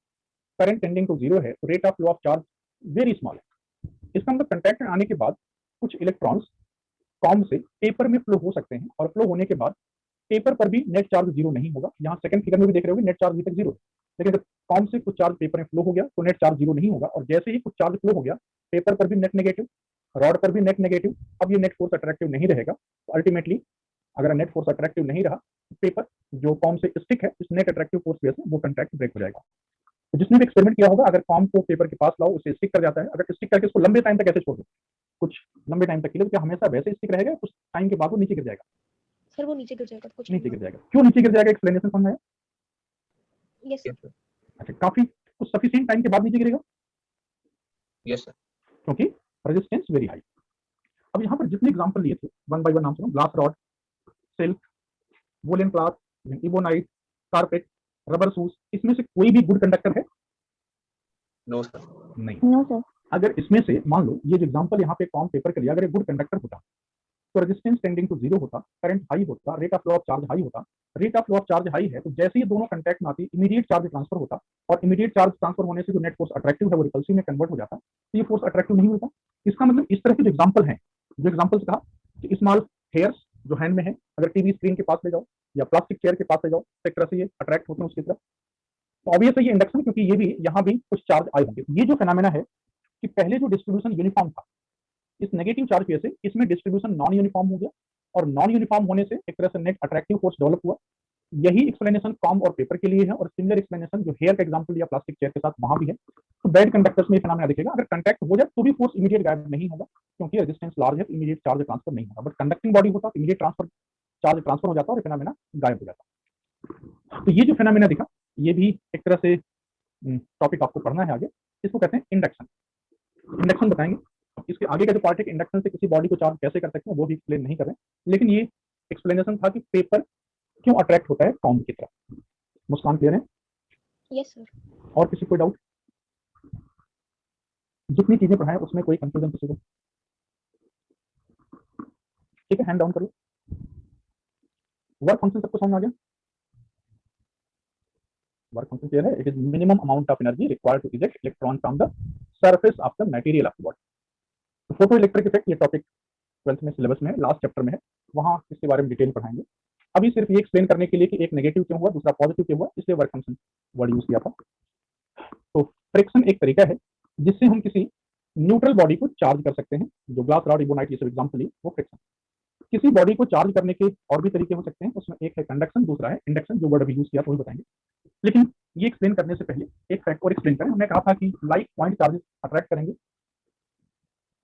करंट टेंडिंग टू जीरो है, तो rate of flow of charge very small है। इसका मतलब कांटेक्ट में आने के बाद कुछ इलेक्ट्रॉन्स कॉम से पेपर में फ्लो हो सकते हैं, और फ्लो होने के बाद पेपर पर भी नेट चार्ज जीरो नहीं होगा। यहाँ सेकंड फिगर में भी देख रहे होगे नेट चार्ज अभी तक जीरो है, लेकिन जब कॉम से कुछ चार्ज पेपर में फ्लो हो गया तो नेट चार्ज जीरो नहीं होगा। और जैसे ही कुछ चार्ज फ्लो हो गया पेपर पर भी नेट नेगेटिव, रॉड पर भी नेट नेगेटिव, अब ये नेट फोर्स अट्रैक्टिव नहीं रहेगा। तो अल्टीमेटली अगर नेट फोर्स अट्रैक्टिव नहीं रहा, पेपर जो कॉम से स्टिक है इस नेट अट्रैक्टिव फोर्स की वजह से वो कांटेक्ट ब्रेक हो जाएगा। तो जिसने भी एक्सपेरिमेंट किया होगा, अगर कॉम को पेपर के पास लाओ उसे स्टिक कर जाता है, अगर स्टिक करके उसको लंबे टाइम तक ऐसे छोड़ दो, कुछ लंबे टाइम तक के लिए, तो क्या हमेशा वैसे स्टिक रहेगा? कुछ टाइम के बाद वो नीचे गिर जाएगा? सर वो नीचे गिर जाएगा, कुछ नीचे गिर जाएगा। क्यों नीचे गिर जाएगा? एक्सप्लेनेशन समझ में आया? Yes sir. अच्छा, काफी कुछ सफिशिएंट टाइम के बाद नीचे गिरेगा यस सर। क्योंकि रेजिस्टेंस वेरी हाई। अब यहाँ पर जितने एग्जांपल लिए थे 1 by 1 नाम सुनो, glass rod, silk, woollen cloth, ebonite, carpet, rubber shoes, इसमें से कोई भी गुड कंडक्टर है? No sir. नहीं। No sir. अगर इसमें से मान लो ये जो एग्जांपल यहाँ पे कॉम पेपर के लिए, अगर एक गुड कंडक्टर होता तो रेजिस्टेंस टेंडिंग टू जीरो होता, करंट हाई होता, rate of flow of charge high होता। Rate of flow of charge high है तो जैसे ही दोनों कांटेक्ट में आती इमीडिएट चार्ज ट्रांसफर होता, और इमीडिएट चार्ज ट्रांसफर होने से जो नेट फोर्स अट्रैक्टिव है वो रिपल्सिव में कन्वर्ट हो जाता, तो ये फोर्स अट्रैक्टिव नहीं होता। इसका मतलब इस तरह के जो एग्जांपल हैं, जो एग्जांपल्स कहा कि स्मॉल हेयर्स जो हैंड में है, अगर टीवी स्क्रीन के पास ले जाओ या प्लास्टिक चेयर के पास ले जाओ, तो एक तरह से ये अट्रैक्ट होते हैं उसकी तरफ। तो ऑब्वियस है ये इंडक्शन, क्योंकि ये भी यहाँ भी कुछ चार्ज आए होंगे। ये जो फेनोमेना है कि पहले जो डिस्ट्रीब्यूशन यूनिफॉर्म था, इस नेगेटिव चार्ज की वजह से इसमें डिस्ट्रीब्यूशन नॉन यूनिफॉर्म हो गया, और नॉन यूनिफॉर्म होने से एक तरह से नेट अट्रैक्टिव फोर्स डेवलप हुआ, यही एक्सप्लेनेशन कॉम और पेपर के लिए है, और सिमिलर एक्सप्लेनेशन जो हेयर का एग्जांपल या प्लास्टिक चेयर के साथ वहां भी है। तो बेड कंडक्टर्स में फिनोमेना दिखेगा, अगर कांटेक्ट हो जाए तो भी फोर्स इमीडिएट गायब नहीं होगा, क्योंकि रेजिस्टेंस लार्ज है तो इमीडिएट चार्ज ट्रांसफर नहीं होगा। बट कंडक्टिंग बॉडी होता तो इमीडिएट चार्ज ट्रांसफर हो जाता और फिनोमेना गायब हो जाता। तो ये जो फिनोमेना दिखा, ये भी एक तरह से टॉपिक आपको पढ़ना है आगे, इसको कहते हैं इंडक्शन। इंडक्शन बताएंगे, इसके आगे का जो पार्ट है इंडक्शन से किसी बॉडी को चार्ज कैसे कर सकते हैं वो भी एक्सप्लेन नहीं कर रहे, लेकिन ये एक्सप्लेनेशन था कि पेपर क्यों अट्रैक्ट होता है कॉम की तरफ। मुस्कान क्लियर है? Yes sir. और किसी कोई डाउट? जितनी चीजें पढ़ाएं उसमें कोई कंफ्यूजन किसी को? ठीक है, हैंड डाउन करो। वर्क फंक्शन सबको समझ में आ गया? वर्क फंक्शन क्लियर है? It is minimum amount of energy required to eject electron from the surface of the material of the body. तो फोटो इलेक्ट्रिक इफेक्ट ये टॉपिक 12th में सिलेबस में लास्ट चैप्टर में है, वहां इसके बारे में डिटेल पढ़ाएंगे। अभी सिर्फ ये एक्सप्लेन करने के लिए कि एक नेगेटिव क्यों हुआ दूसरा पॉजिटिव क्यों हुआ, इसलिए वर्क फंक्शन वर्ड यूज किया था। तो फ्रिक्शन एक तरीका है जिससे हम किसी न्यूट्रल बॉडी को चार्ज कर सकते हैं, जो ग्लास रॉड इबोनाइट ये सब एग्जांपल लिए वो फ्रिक्शन। किसी बॉडी को चार्ज करने के और भी तरीके हो सकते हैं, उसमें एक है कंडक्शन, दूसरा है इंडक्शन, जो वर्ड अभी यूज किया तो वही बताएंगे। लेकिन ये एक्सप्लेन करने से पहले एक फैक्ट और एक्सप्लेन करें। हमने कहा था कि लाइक पॉइंट चार्जेस अट्रैक्ट करेंगे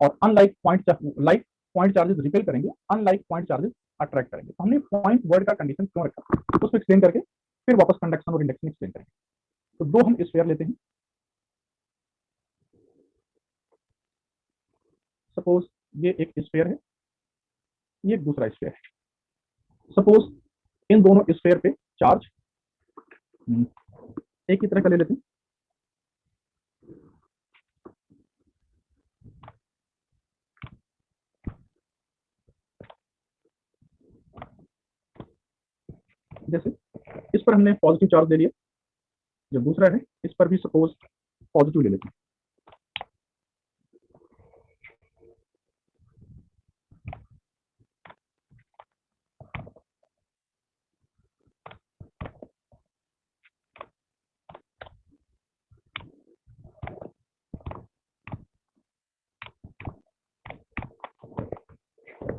और अनलाइक पॉइंट चार्जेस रिपेल करेंगे, अनलाइक पॉइंट चार्जेस अट्रैक्ट करेंगे। तो हमने पॉइंट वर्ड का कंडीशन क्यों रखा उसको एक्सप्लेन करके फिर वापस कंडक्शन और इंडक्शन एक्सप्लेन करेंगे। तो दो हम स्फीयर लेते हैं, सपोज ये एक स्फीयर है, ये एक दूसरा स्फीयर है। सपोज इन दोनों स्फीयर पे चार्ज एक ही तरह का ले लेते हैं। जैसे इस पर हमने पॉजिटिव चार्ज ले लिया, जो दूसरा है इस पर भी सपोज पॉजिटिव ले लेते हैं।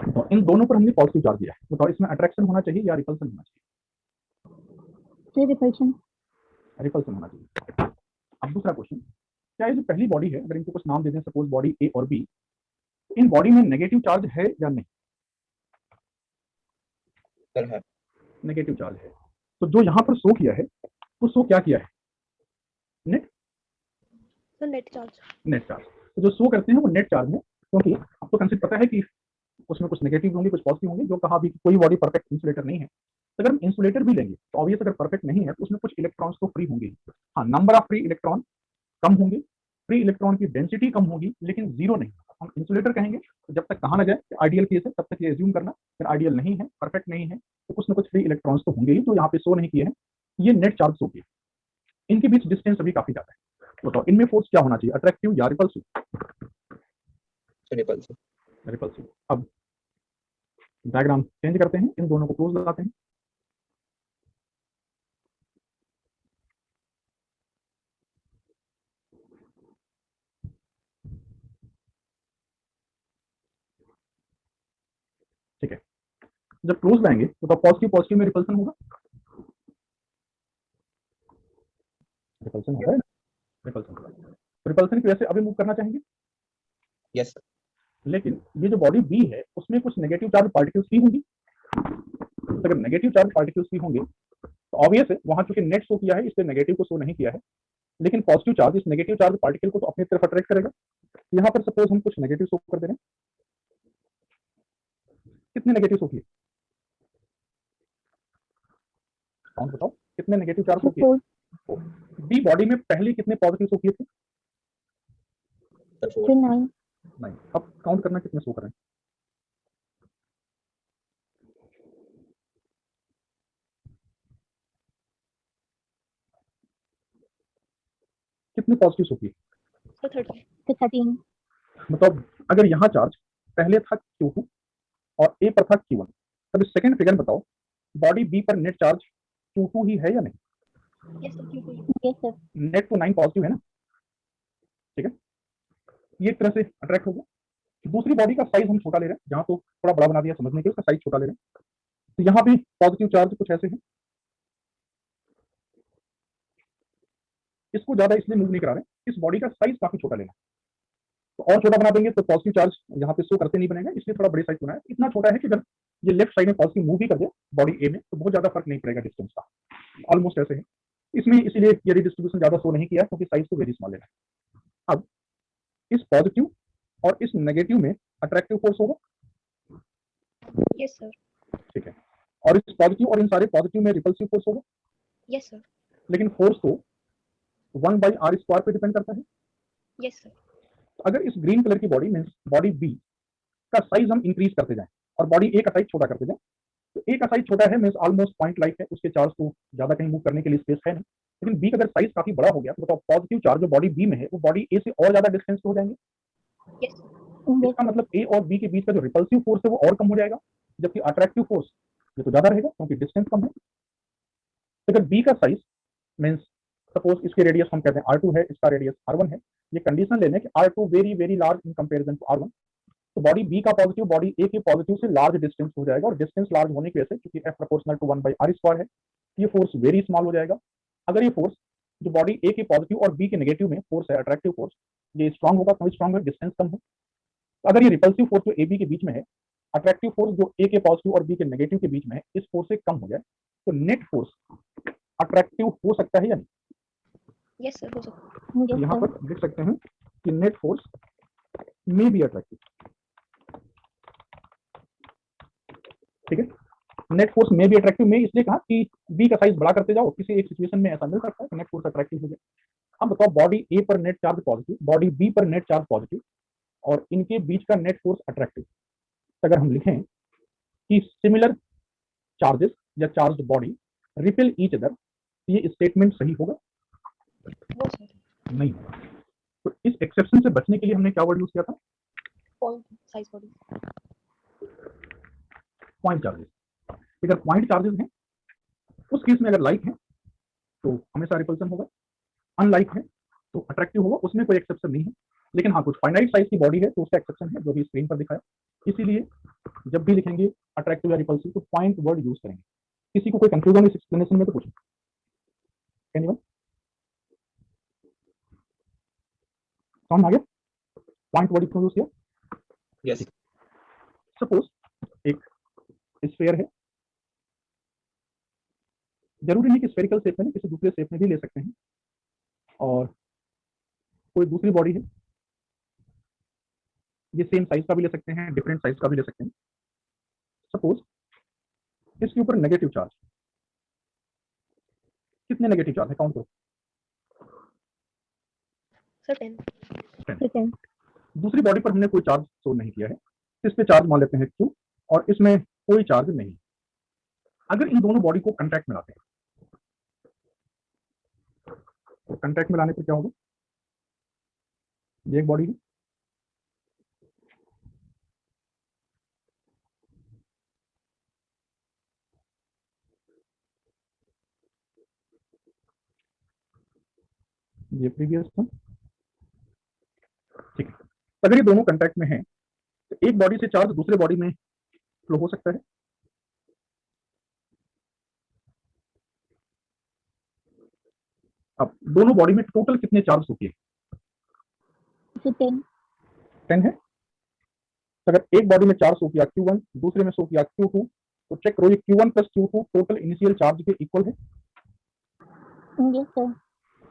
तो इन दोनों पर हमने पॉजिटिव चार्ज दिया है, बताओ इसमें अट्रैक्शन होना चाहिए या रिपल्सन होना चाहिए? रिपल्शन। रिपल्सन होना चाहिए। अब दूसरा क्वेश्चन, क्या ये जो पहली बॉडी है, अगर इनको कुछ नाम दे दें, सपोज बॉडी ए और बी, इन बॉडी में नेगेटिव चार्ज है या नहीं? सर है। नेगेटिव चार्ज है। तो जो यहाँ पर शो किया है तो शो क्या किया है? Net sir net charge. Net charge. तो जो शो करते हैं वो नेट चार्ज है, क्योंकि आपको कंसेप्ट पता है कि उसमें कुछ नेगेटिव होंगे कुछ पॉजिटिव होंगे। जो कहा भी कोई बॉडी परफेक्ट इंसुलेटर नहीं है, तो अगर हम इंसुलेटर भी लेंगे तो ऑब्वियस अगर परफेक्ट नहीं है तो उसमें कुछ इलेक्ट्रॉन्स तो फ्री होंगे। हाँ, नंबर ऑफ फ्री इलेक्ट्रॉन कम होंगे, फ्री इलेक्ट्रॉन की डेंसिटी कम होगी, लेकिन जीरो नहीं। हम इंसुलेटर कहेंगे तो जब तक कहा ना जाए आइडियल केस है तब तक ये एज्यूम करना, फिर आइडियल नहीं है, परफेक्ट नहीं है, तो कुछ ना कुछ फ्री इलेक्ट्रॉन्स तो होंगे ही, जो यहाँ पे शो नहीं किए हैं। ये नेट चार्ज शो किए, इनके बीच डिस्टेंस अभी काफी ज्यादा है। बताओ इनमें फोर्स क्या होना चाहिए, अट्रैक्टिव या रिपल्सिव? रिपल्सिव। रिपल्सिव। अब डायग्राम चेंज करते हैं, इन दोनों को क्लोज लगाते हैं। ठीक है, जब क्लोज लाएंगे तो पॉजिटिव पॉजिटिव में रिपल्सन होगा, रिपल्सन होगा, रिपल्सन होगा। रिपल्सन की वजह से अभी मूव करना चाहेंगे। Yes sir. लेकिन ये जो बॉडी बी है उसमें कुछ नेगेटिव चार्ज पार्टिकल्स भी होंगी। तो अगर नेगेटिव चार्ज पार्टिकल्स भी होंगे तो ऑब्वियस है वहां चूंकि नेट शो किया है इसलिए नेगेटिव को शो नहीं किया है, लेकिन पॉजिटिव चार्ज इस नेगेटिव चार्ज पार्टिकल को तो अपनी तरफ अट्रैक्ट करेगा। यहाँ पर सपोज हम कुछ नेगेटिव शो कर दे रहे हैं, कितने नेगेटिव शो किए? काउंट बताओ, कितने नेगेटिव चार्ज शो किए? बी बॉडी में पहले कितने पॉजिटिव शो किए थे? सर 4। 9। नहीं। अब काउंट करना कितने शो कर रहे हैं? कितने पॉजिटिव शो किए? सर 30। 13। मतलब अगर यहाँ चार्ज पहले था Q2 और A पर था Q1, तब इस सेकंड फिगर बताओ बॉडी B पर नेट चार्ज Q2 ही है या नहीं? यस सर क्यों यस सर। नेट तो 9 पॉजिटिव है ना, ठीक है, ये एक तरह से अट्रैक्ट होगा। दूसरी बॉडी का साइज हम छोटा ले रहे हैं, जहां तो थोड़ा बड़ा बना दिया समझने के लिए, उसका साइज छोटा ले रहे हैं। तो यहाँ भी पॉजिटिव चार्ज कुछ ऐसे हैं, इसको ज्यादा इसलिए मूव नहीं करा रहे, इस बॉडी का साइज काफी छोटा लेना है। तो और छोटा बना देंगे तो पॉजिटिव चार्ज यहाँ पे शो करते नहीं बनेगा, इसलिए थोड़ा बड़े साइज बनाया। इतना छोटा है कि अगर ये लेफ्ट साइड में पॉजिटिव मूव भी कर दे बॉडी ए में तो बहुत ज्यादा फर्क नहीं पड़ेगा डिस्टेंस का, ऑलमोस्ट ऐसे है। इसमें इसीलिए ये डिस्ट्रीब्यूशन ज्यादा शो नहीं किया क्योंकि साइज को वेरी स्मॉल लेना है। अब इस पॉजिटिव और इस नेगेटिव में अट्रैक्टिव फोर्स होगा, यस सर, ठीक है, और इस पॉजिटिव और इन सारे पॉजिटिव में रिपल्सिव फोर्स होगा, यस सर, लेकिन फोर्स तो 1/r² पे डिपेंड करता है। यस सर, तो अगर इस ग्रीन कलर की बॉडी में बॉडी बी का साइज हम इंक्रीज करते जाएं और बॉडी ए का साइज छोटा करते जाएं, तो ए का साइज छोटा है मींस ऑलमोस्ट पॉइंट लाइक है, उसके चार्ज को ज्यादा कहीं मूव करने के लिए स्पेस है नहीं। लेकिन बी का अगर साइज काफी बड़ा हो गया तो बताओ पॉजिटिव चार्ज जो बॉडी बी में है वो बॉडी ए से और ज्यादा डिस्टेंस पे हो जाएंगे। यस सर, इसका मतलब ए और बी के बीच का जो रिपल्सिव फोर्स है वो और कम हो जाएगा, जबकि अट्रैक्टिव फोर्स ये तो ज्यादा रहेगा क्योंकि डिस्टेंस कम है। तो अगर बी का साइज मींस सपोज इसके रेडियस हम कहते हैं r2 है, इसका रेडियस r1 है, ये कंडीशन लेने कि r2 very very large in comparison to r1, तो बॉडी बी का पॉजिटिव बॉडी ए के पॉजिटिव से लार्ज डिस्टेंस हो जाएगा, और डिस्टेंस लार्ज होने की वजह से क्योंकि f प्रोपोर्शनल टू 1/r² है, ये फोर्स वेरी स्मॉल हो जाएगा। अगर ये फोर्स जो बॉडी ए के पॉजिटिव और बी के नेगेटिव में फोर्स है अट्रैक्टिव फोर्स, ये स्ट्रांग होगा, क्यों स्ट्रांग है, डिस्टेंस कम है। तो अगर ये रिपल्सिव फोर्स जो ए बी के बीच में है, अट्रैक्टिव फोर्स जो ए के पॉजिटिव और बी के नेगेटिव के बीच में है, इस फोर्स से कम हो जाए तो नेट फोर्स अट्रैक्टिव हो सकता है या नहीं? यस सर, हो सकता तो यहाँ पर लिख सकते हैं कि net force may be attractive, ठीक है। Net force may be attractive में इसलिए कहा कि बी का साइज बड़ा करते जाओ, किसी एक सिचुएशन में ऐसा मिल सकता है कि नेट फोर्स अट्रैक्टिव हो जाए। अब बताओ बॉडी ए पर net charge positive, body B पर नेट चार्ज पॉजिटिव और इनके बीच का नेट फोर्स अट्रैक्टिव, अगर हम लिखें कि सिमिलर चार्जेस या charged body repel each other, ये स्टेटमेंट सही होगा? वो सर, नहीं होगा। तो इस एक्सेप्शन से बचने के लिए हमने क्या वर्ड यूज किया था? Point size body, point charges. अगर पॉइंट चार्जेस हैं उस केस में अगर लाइक है तो हमेशा रिपल्सन होगा, अनलाइक है तो अट्रैक्टिव होगा, उसमें कोई एक्सेप्शन नहीं है। लेकिन हाँ, कुछ फाइनाइट साइज की बॉडी है तो उसका एक्सेप्शन है जो भी स्क्रीन पर दिखाया। इसीलिए जब भी लिखेंगे अट्रैक्टिव या रिपल्सिव तो पॉइंट वर्ड यूज करेंगे। किसी को कोई कंफ्यूजन इस एक्सप्लेनेशन में तो पूछो, एनीवन? समझ आ गया पॉइंट वर्ड क्यों यूज किया? यस सपोज एक स्फीयर है, जरूरी नहीं कि स्फेरिकल शेप में, किसी दूसरे शेप में भी ले सकते हैं, और कोई दूसरी बॉडी है, ये सेम साइज का भी ले सकते हैं, डिफरेंट साइज का भी ले सकते हैं। सपोज इसके ऊपर नेगेटिव चार्ज, कितने नेगेटिव चार्ज है काउंट करो? सर 10, ठीक है, दूसरी बॉडी पर हमने कोई चार्ज शो नहीं किया है, इस पे चार्ज मान लेते हैं Q और इसमें कोई चार्ज नहीं। अगर इन दोनों बॉडी को कांटेक्ट में लाते हैं तो कांटेक्ट में लाने पर क्या होगा? ये एक बॉडी है, ये प्रीवियस था, ठीक है। अगर ये दोनों कांटेक्ट में हैं तो एक बॉडी से चार्ज दूसरे बॉडी में फ्लो हो सकता है। अब दोनों बॉडी में टोटल कितने चार्ज होती है? 10, 10 है। तो अगर एक बॉडी में चार्ज शो किया Q1, दूसरे में शो किया Q2, तो चेक करो ये Q1 plus Q2 total initial charge के इक्वल है, यस सर,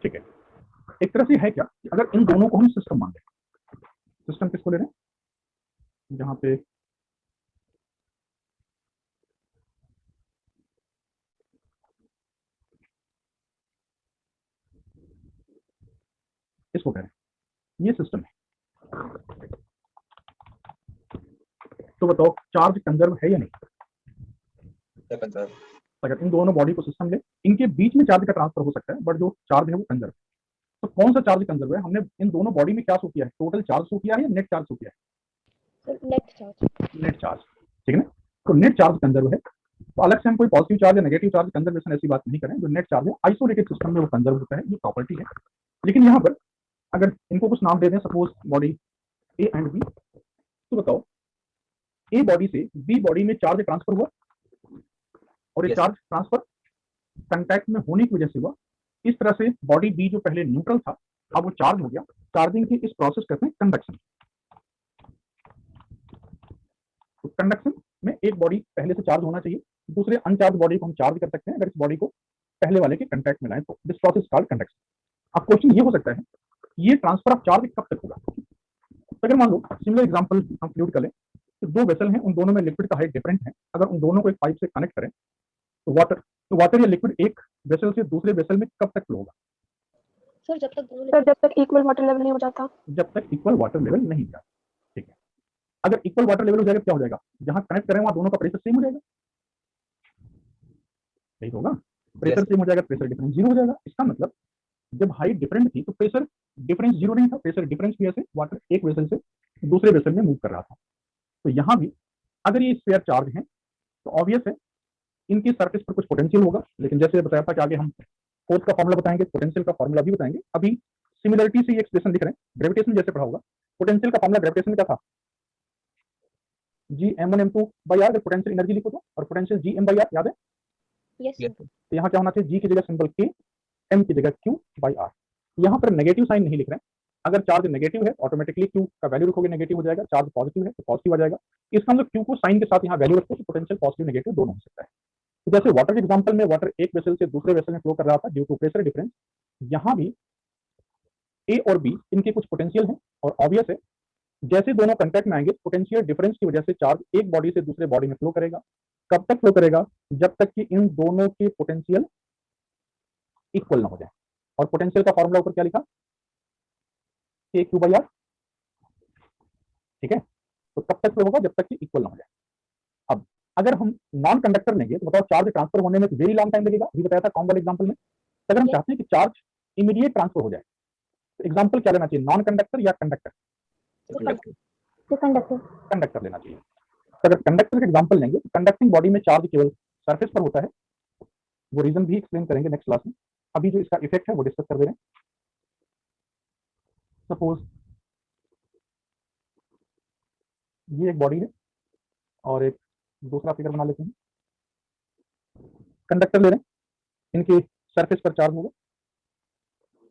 ठीक है। एक तरह से है क्या कि अगर इन दोनों को हम सिस्टम मान लें, सिस्टम किसको ले रहे हैं? जहां पे इसको कह रहे हैं ये सिस्टम है, तो बताओ चार्ज कंजर्व है या नहीं? कंजर्व। अगर इन दोनों बॉडी को सिस्टम ले, इनके बीच में चार्ज का ट्रांसफर हो सकता है, बट जो चार्ज है वो कंजर्व। तो कौन सा चार्ज कंजर्व है? हमने इन दोनों बॉडी में क्या शो किया है? टोटल चार्ज शो किया है या नेट चार्ज शो किया है? Sir net charge, net charge, ठीक है ना। तो नेट चार्ज कंजर्व है, तो अलग से हम कोई पॉजिटिव चार्ज या नेगेटिव चार्ज कंजर्वेशन ऐसी बात नहीं करें। जो नेट चार्ज है आइसोलेटेड सिस्टम में वो कंजर्व होता है, ये प्रॉपर्टी है। लेकिन यहाँ पर अगर इनको कुछ नाम दे दें, suppose body A and B, तो बताओ ए बॉडी से बी बॉडी में चार्ज ट्रांसफर हुआ और ये Yes. चार्ज ट्रांसफर कांटेक्ट में होने की वजह से हुआ, इस तरह से बॉडी बी जो पहले न्यूट्रल था अब वो चार्ज हो गया। चार्जिंग की इस प्रोसेस कहते हैं कंडक्शन। तो कंडक्शन में एक बॉडी पहले से चार्ज होना चाहिए, दूसरे अनचार्ज बॉडी को हम चार्ज कर सकते हैं अगर इस बॉडी को पहले वाले के कांटेक्ट में लाएं तो दिस प्रोसेस कॉल्ड कंडक्शन। अब क्वेश्चन ये हो सकता है ये ट्रांसफर ऑफ चार्ज कब तक होगा। तो अगर मान लो सिमिलर एग्जांपल हम फ्लूइड का लें तो दो वेसल हैं, उन दोनों में लिक्विड का हाइट डिफरेंट है। अगर उन दोनों को एक पाइप से कनेक्ट करें तो वाटर या लिक्विड एक वेसल से दूसरे वेसल में कब तक फ्लो होगा। सर जब तक इक्वल वाटर लेवल नहीं हो जाता। जब तक इक्वल वाटर लेवल नहीं जाता। ठीक है, अगर इक्वल वाटर लेवल हो जाएगा क्या हो जाएगा, जहां कनेक्ट करें वहां दोनों का प्रेशर सेम हो जाएगा, सही होगा। प्रेशर सेम हो जाएगा, प्रेशर डिफरेंस जीरो हो जाएगा। इसका मतलब जब हाइट डिफरेंट थी तो प्रेशर डिफरेंस जीरो नहीं था, प्रेशर डिफरेंस की वजह से वाटर एक वेसल से दूसरे वेसल में मूव कर रहा था। तो यहां भी अगर ये स्फीयर चार्ज है तो ऑब्वियस है इनकी सरफेस पर कुछ पोटेंशियल होगा, लेकिन जैसे बताया था कि आगे हम फोर्स का फॉर्मूला बताएंगे, पोटेंशियल का फॉर्मूला भी बताएंगे। अभी सिमिलरिटी से ये एक्सप्रेशन लिख रहे हैं, ग्रेविटेशन जैसे पढ़ा होगा। पोटेंशियल का फॉर्मूला ग्रेविटेशन में क्या था, G m1 m2 by R. Potential energy लिखो तो, और potential G M by R याद है। Yes sir. तो यहाँ क्या होना चाहिए, जी की जगह सिंबल के, एम की जगह क्यू बाई आर। यहाँ पर नेगेटिव साइन नहीं लिख रहे हैं। अगर चार्ज नेगेटिव है ऑटोमेटिकली क्यू का वैल्यू रखोगे नेगेटिव हो जाएगा, चार्ज पॉजिटिव है तो पॉजिटिव आ जाएगा। इसका मतलब क्यू को साइन के साथ यहाँ वैल्यू रखो तो पोटेंशियल पॉजिटिव नेगेटिव दोनों हो सकता है। तो जैसे वाटर के एग्जांपल में वाटर एक वेसल से दूसरे वेसल में फ्लो कर रहा था ड्यू टू प्रेशर डिफरेंस, यहाँ भी ए और बी इनके कुछ पोटेंशियल है और ऑब्वियस है जैसे दोनों कांटेक्ट में आएंगे पोटेंशियल डिफरेंस की वजह से चार्ज एक बॉडी से दूसरे बॉडी में फ्लो करेगा। कब तक फ्लो करेगा, जब तक कि इन दोनों के पोटेंशियल इक्वल ना हो जाए। और पोटेंशियल का फॉर्मूला ऊपर क्या लिखा, के क्यू बाई आर। ठीक है, तो कब तक फ्लो होगा, जब तक कि इक्वल ना हो जाए। अब अगर हम नॉन कंडक्टर लेंगे तो बताओ चार्ज ट्रांसफर होने में वेरी लॉन्ग टाइम लगेगा, अभी बताया था कॉम वाले एग्जांपल में। तो अगर हम चाहते हैं कि चार्ज इमीडिएट ट्रांसफर हो जाए तो एग्जांपल क्या लेना चाहिए, नॉन कंडक्टर या कंडक्टर। कंडक्टर लेना चाहिए। तो अगर कंडक्टर का एग्जांपल लेंगे तो कंडक्टिंग बॉडी में चार्ज केवल सरफेस पर होता है, वो रीजन भी एक्सप्लेन करेंगे नेक्स्ट क्लास में। अभी जो इसका इफेक्ट है वो डिस्कस कर दे रहे हैं। सपोज ये एक बॉडी है और एक दूसरा फिगर बना लेते हैं। कंडक्टर ले रहे हैं, इनके सरफेस पर चार्ज होगा।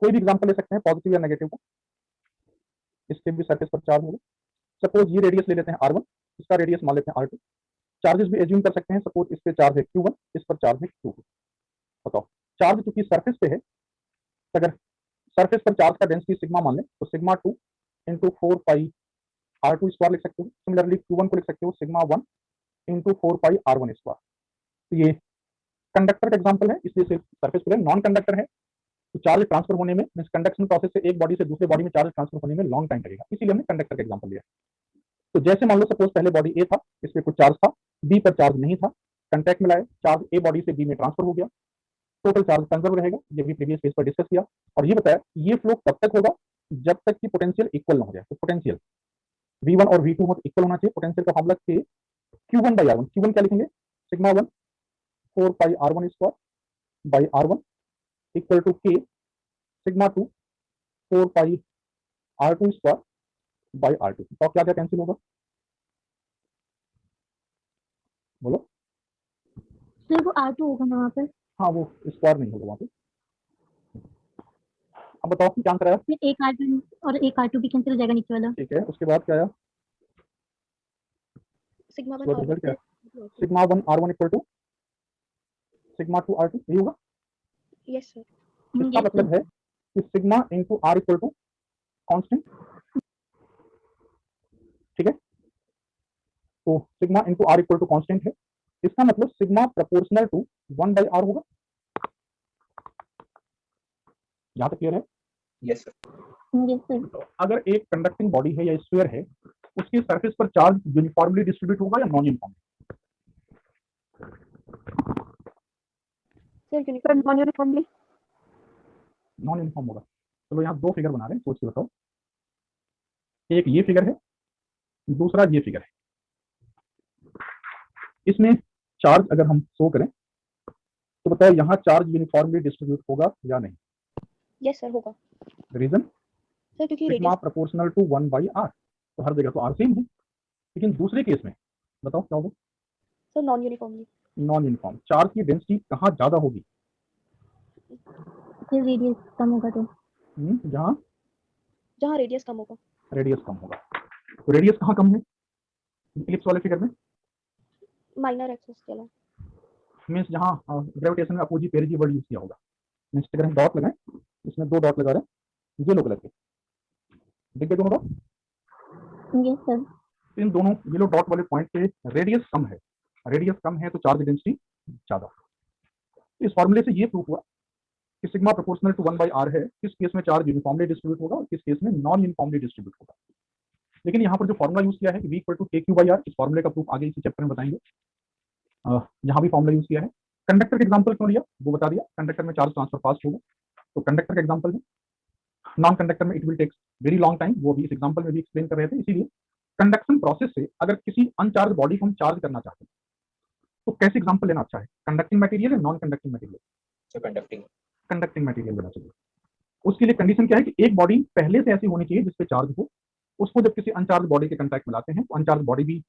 कोई भी एग्जांपल ले सकते हैं पॉजिटिव या नेगेटिव का, इसके भी सरफेस पर चार्ज होगा। सपोज ये रेडियस ले लेते हैं r1, इसका रेडियस मान लेते हैं r2। चार्जेस भी एज्यूम कर सकते हैं, सपोज इस पे चार्ज है q1, इस पर चार्ज है q2। बताओ चार्ज क्योंकि सरफेस पे है, अगर सरफेस पर चार्ज का डेंसिटी सिग्मा मान लें तो sigma 2 into 4 pi r2 square लिख सकते हो। सिमिलरली q1 को लिख सकते हो sigma 1 into 4 pi r1 square. तो ये कंडक्टर का एग्जांपल है, इसलिए सिर्फ सरफेस पर है। नॉन कंडक्टर है तो चार्ज ट्रांसफर होने में मींस कंडक्शन प्रोसेस से एक बॉडी से दूसरे बॉडी में चार्ज ट्रांसफर होने में लॉन्ग टाइम लगेगा, इसीलिए हमने कंडक्टर का एग्जांपल लिया। तो जैसे मान लो सपोज पहले बॉडी ए था, इस पे कुछ चार्ज था, बी पर चार्ज नहीं था, कंटैक्ट में लाए, चार्ज ए बॉडी से बी में ट्रांसफर हो गया, टोटल चार्ज कंजर्व रहेगा। ये भी प्रीवियस पेज पर डिस्कस किया। और ये बताया ये फ्लो कब तक होगा, जब तक कि पोटेंशियल इक्वल ना हो जाए। तो पोटेंशियल V1 और V2 हो इक्वल होना चाहिए। पोटेंशियल का फॉर्मूला के Q1 बाई R1। Q1 क्या लिखेंगे, sigma 1 4 pi R1 square by R1 equal to के sigma 2 4 pi R2 square by R2। तो क्या क्या कैंसिल होगा, बोलो। सर वो R2 होगा ना वहाँ पर। हाँ वो स्क्वायर नहीं होगा वहाँ पे। अब बताओ क्या आंसर आया। फिर एक R1 और एक R2 भी कैंसिल हो जाएगा नीचे वाला। ठीक है, उसके बाद क्या आया, सिग्मा 1 रिजल्ट क्या है, sigma 1 R1 equal to sigma 2 R2। यही होगा। Yes sir. इसका मतलब है कि sigma into R equal to constant. ठीक है, तो sigma into R equal to constant है। इसका मतलब sigma proportional to 1 by R होगा। यहाँ तक क्लियर है। Yes sir. Yes sir. तो अगर एक कंडक्टिंग बॉडी है या स्फीयर है, उसके सरफेस पर चार्ज यूनिफॉर्मली डिस्ट्रीब्यूट होगा या non uniform. Sir non uniformly. Non uniform होगा। चलो यहाँ दो फिगर बना रहे हैं, सोच के बताओ। एक ये फिगर है, दूसरा ये फिगर है। इसमें चार्ज अगर हम शो करें तो बताओ यहाँ चार्ज यूनिफॉर्मली डिस्ट्रीब्यूट होगा या नहीं। यस सर होगा। रीजन, सर क्योंकि sigma radius proportional to 1 by R, तो हर जगह तो R सेम है। लेकिन दूसरे केस में बताओ क्या होगा, sir non uniformly. Non uniform. Charge की डेंसिटी कहाँ ज्यादा होगी, फिर रेडियस कम होगा तो जहाँ जहाँ रेडियस कम होगा, रेडियस कम होगा। तो रेडियस कहाँ कम है इलिप्स वाले फिगर में? माइनर एक्सिस के अलावा। मीन्स जहाँ ग्रेविटेशन में अपोजिट पेरिजी वर्ड यूज किया होगा। मीन्स अगर हम डॉट लगाएं, इसमें 2 डॉट लगा रहे हैं येलो कलर के, दिख गए दोनों डॉट? Yes sir. इन दोनों येलो डॉट वाले पॉइंट पे रेडियस कम है, रेडियस कम है तो चार्ज डेंसिटी ज्यादा। इस फॉर्मूले से ये प्रूफ हुआ कि सिग्मा प्रोपोर्शनल टू 1/r है। किस केस में चार्ज यूनिफॉर्मली डिस्ट्रीब्यूट होगा और किस केस में नॉन यूनिफॉर्मली डिस्ट्रीब्यूट होगा। लेकिन यहाँ पर जो फॉर्मूला यूज किया है कि v इक्वल टू kq/r, इस फॉर्मूले का प्रूफ आगे इसी चैप्टर में बताएंगे। यहाँ भी फॉर्मूला यूज किया है। कंडक्टर का एग्जांपल क्यों लिया वो बता दिया, कंडक्टर में चार्ज ट्रांसफर फास्ट होगा तो कंडक्टर का एग्जांपल है। नॉन कंडक्टर में it will take very long time, वो भी इस एग्जांपल में भी एक्सप्लेन कर रहे थे। इसीलिए कंडक्शन प्रोसेस से अगर किसी अनचार्ज बॉडी को हम चार्ज करना चाहते हैं तो कैसे एग्जांपल लेना अच्छा है, कंडक्टिंग मटेरियल या non conducting material? So conducting. Conducting material लेना चाहिए। उसके लिए कंडीशन क्या है कि एक बॉडी पहले से ऐसी होनी चाहिए जिसपे चार्ज हो, उसको जब किसी अनचार्ज बॉडी के कांटेक्ट में लाते हैं तो अनचार्ज बॉडी भी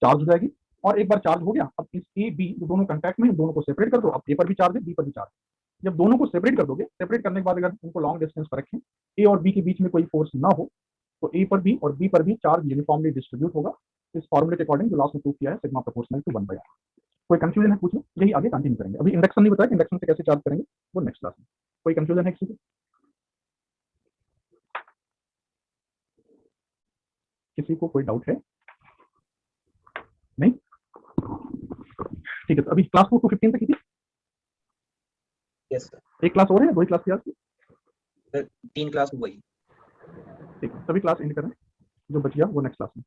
चार्ज हो जाएगी। और एक बार चार्ज हो गया, अब इस ए बी दोनों कांटेक्ट में, दोनों को सेपरेट कर दो। अब ए पर भी चार्ज है, बी पर भी चार्ज है। जब दोनों को सेपरेट कर दोगे, सेपरेट करने के बाद अगर उनको लॉन्ग डिस्टेंस पर रखें, ए और बी के बीच में कोई फोर्स ना हो, तो ए पर भी और बी पर भी चार्ज यूनिफॉर्मली डिस्ट्रीब्यूट होगा। इस फॉर्मूले के अकॉर्डिंग जो लास्ट में प्रूव किया है सिग्मा प्रोपोर्शनल टू 1/r। कोई कंफ्यूजन है पूछिए, यही आगे कंटिन्यू करेंगे। अभी इंडक्शन नहीं बताया कि इंडक्शन से कैसे चार्ज करेंगे, वो नेक्स्ट क्लास में। कोई कंफ्यूजन है किसी को? किसी को कोई डाउट है? नहीं? ठीक है, तो अभी क्लास 4 to 15 तक की थी। Yes sir. एक क्लास और है, 2 क्लास की आज की? 3 क्लास हुई। ठीक है, सभी क्लास एंड करें, जो बच गया वो नेक्स्ट क्लास में।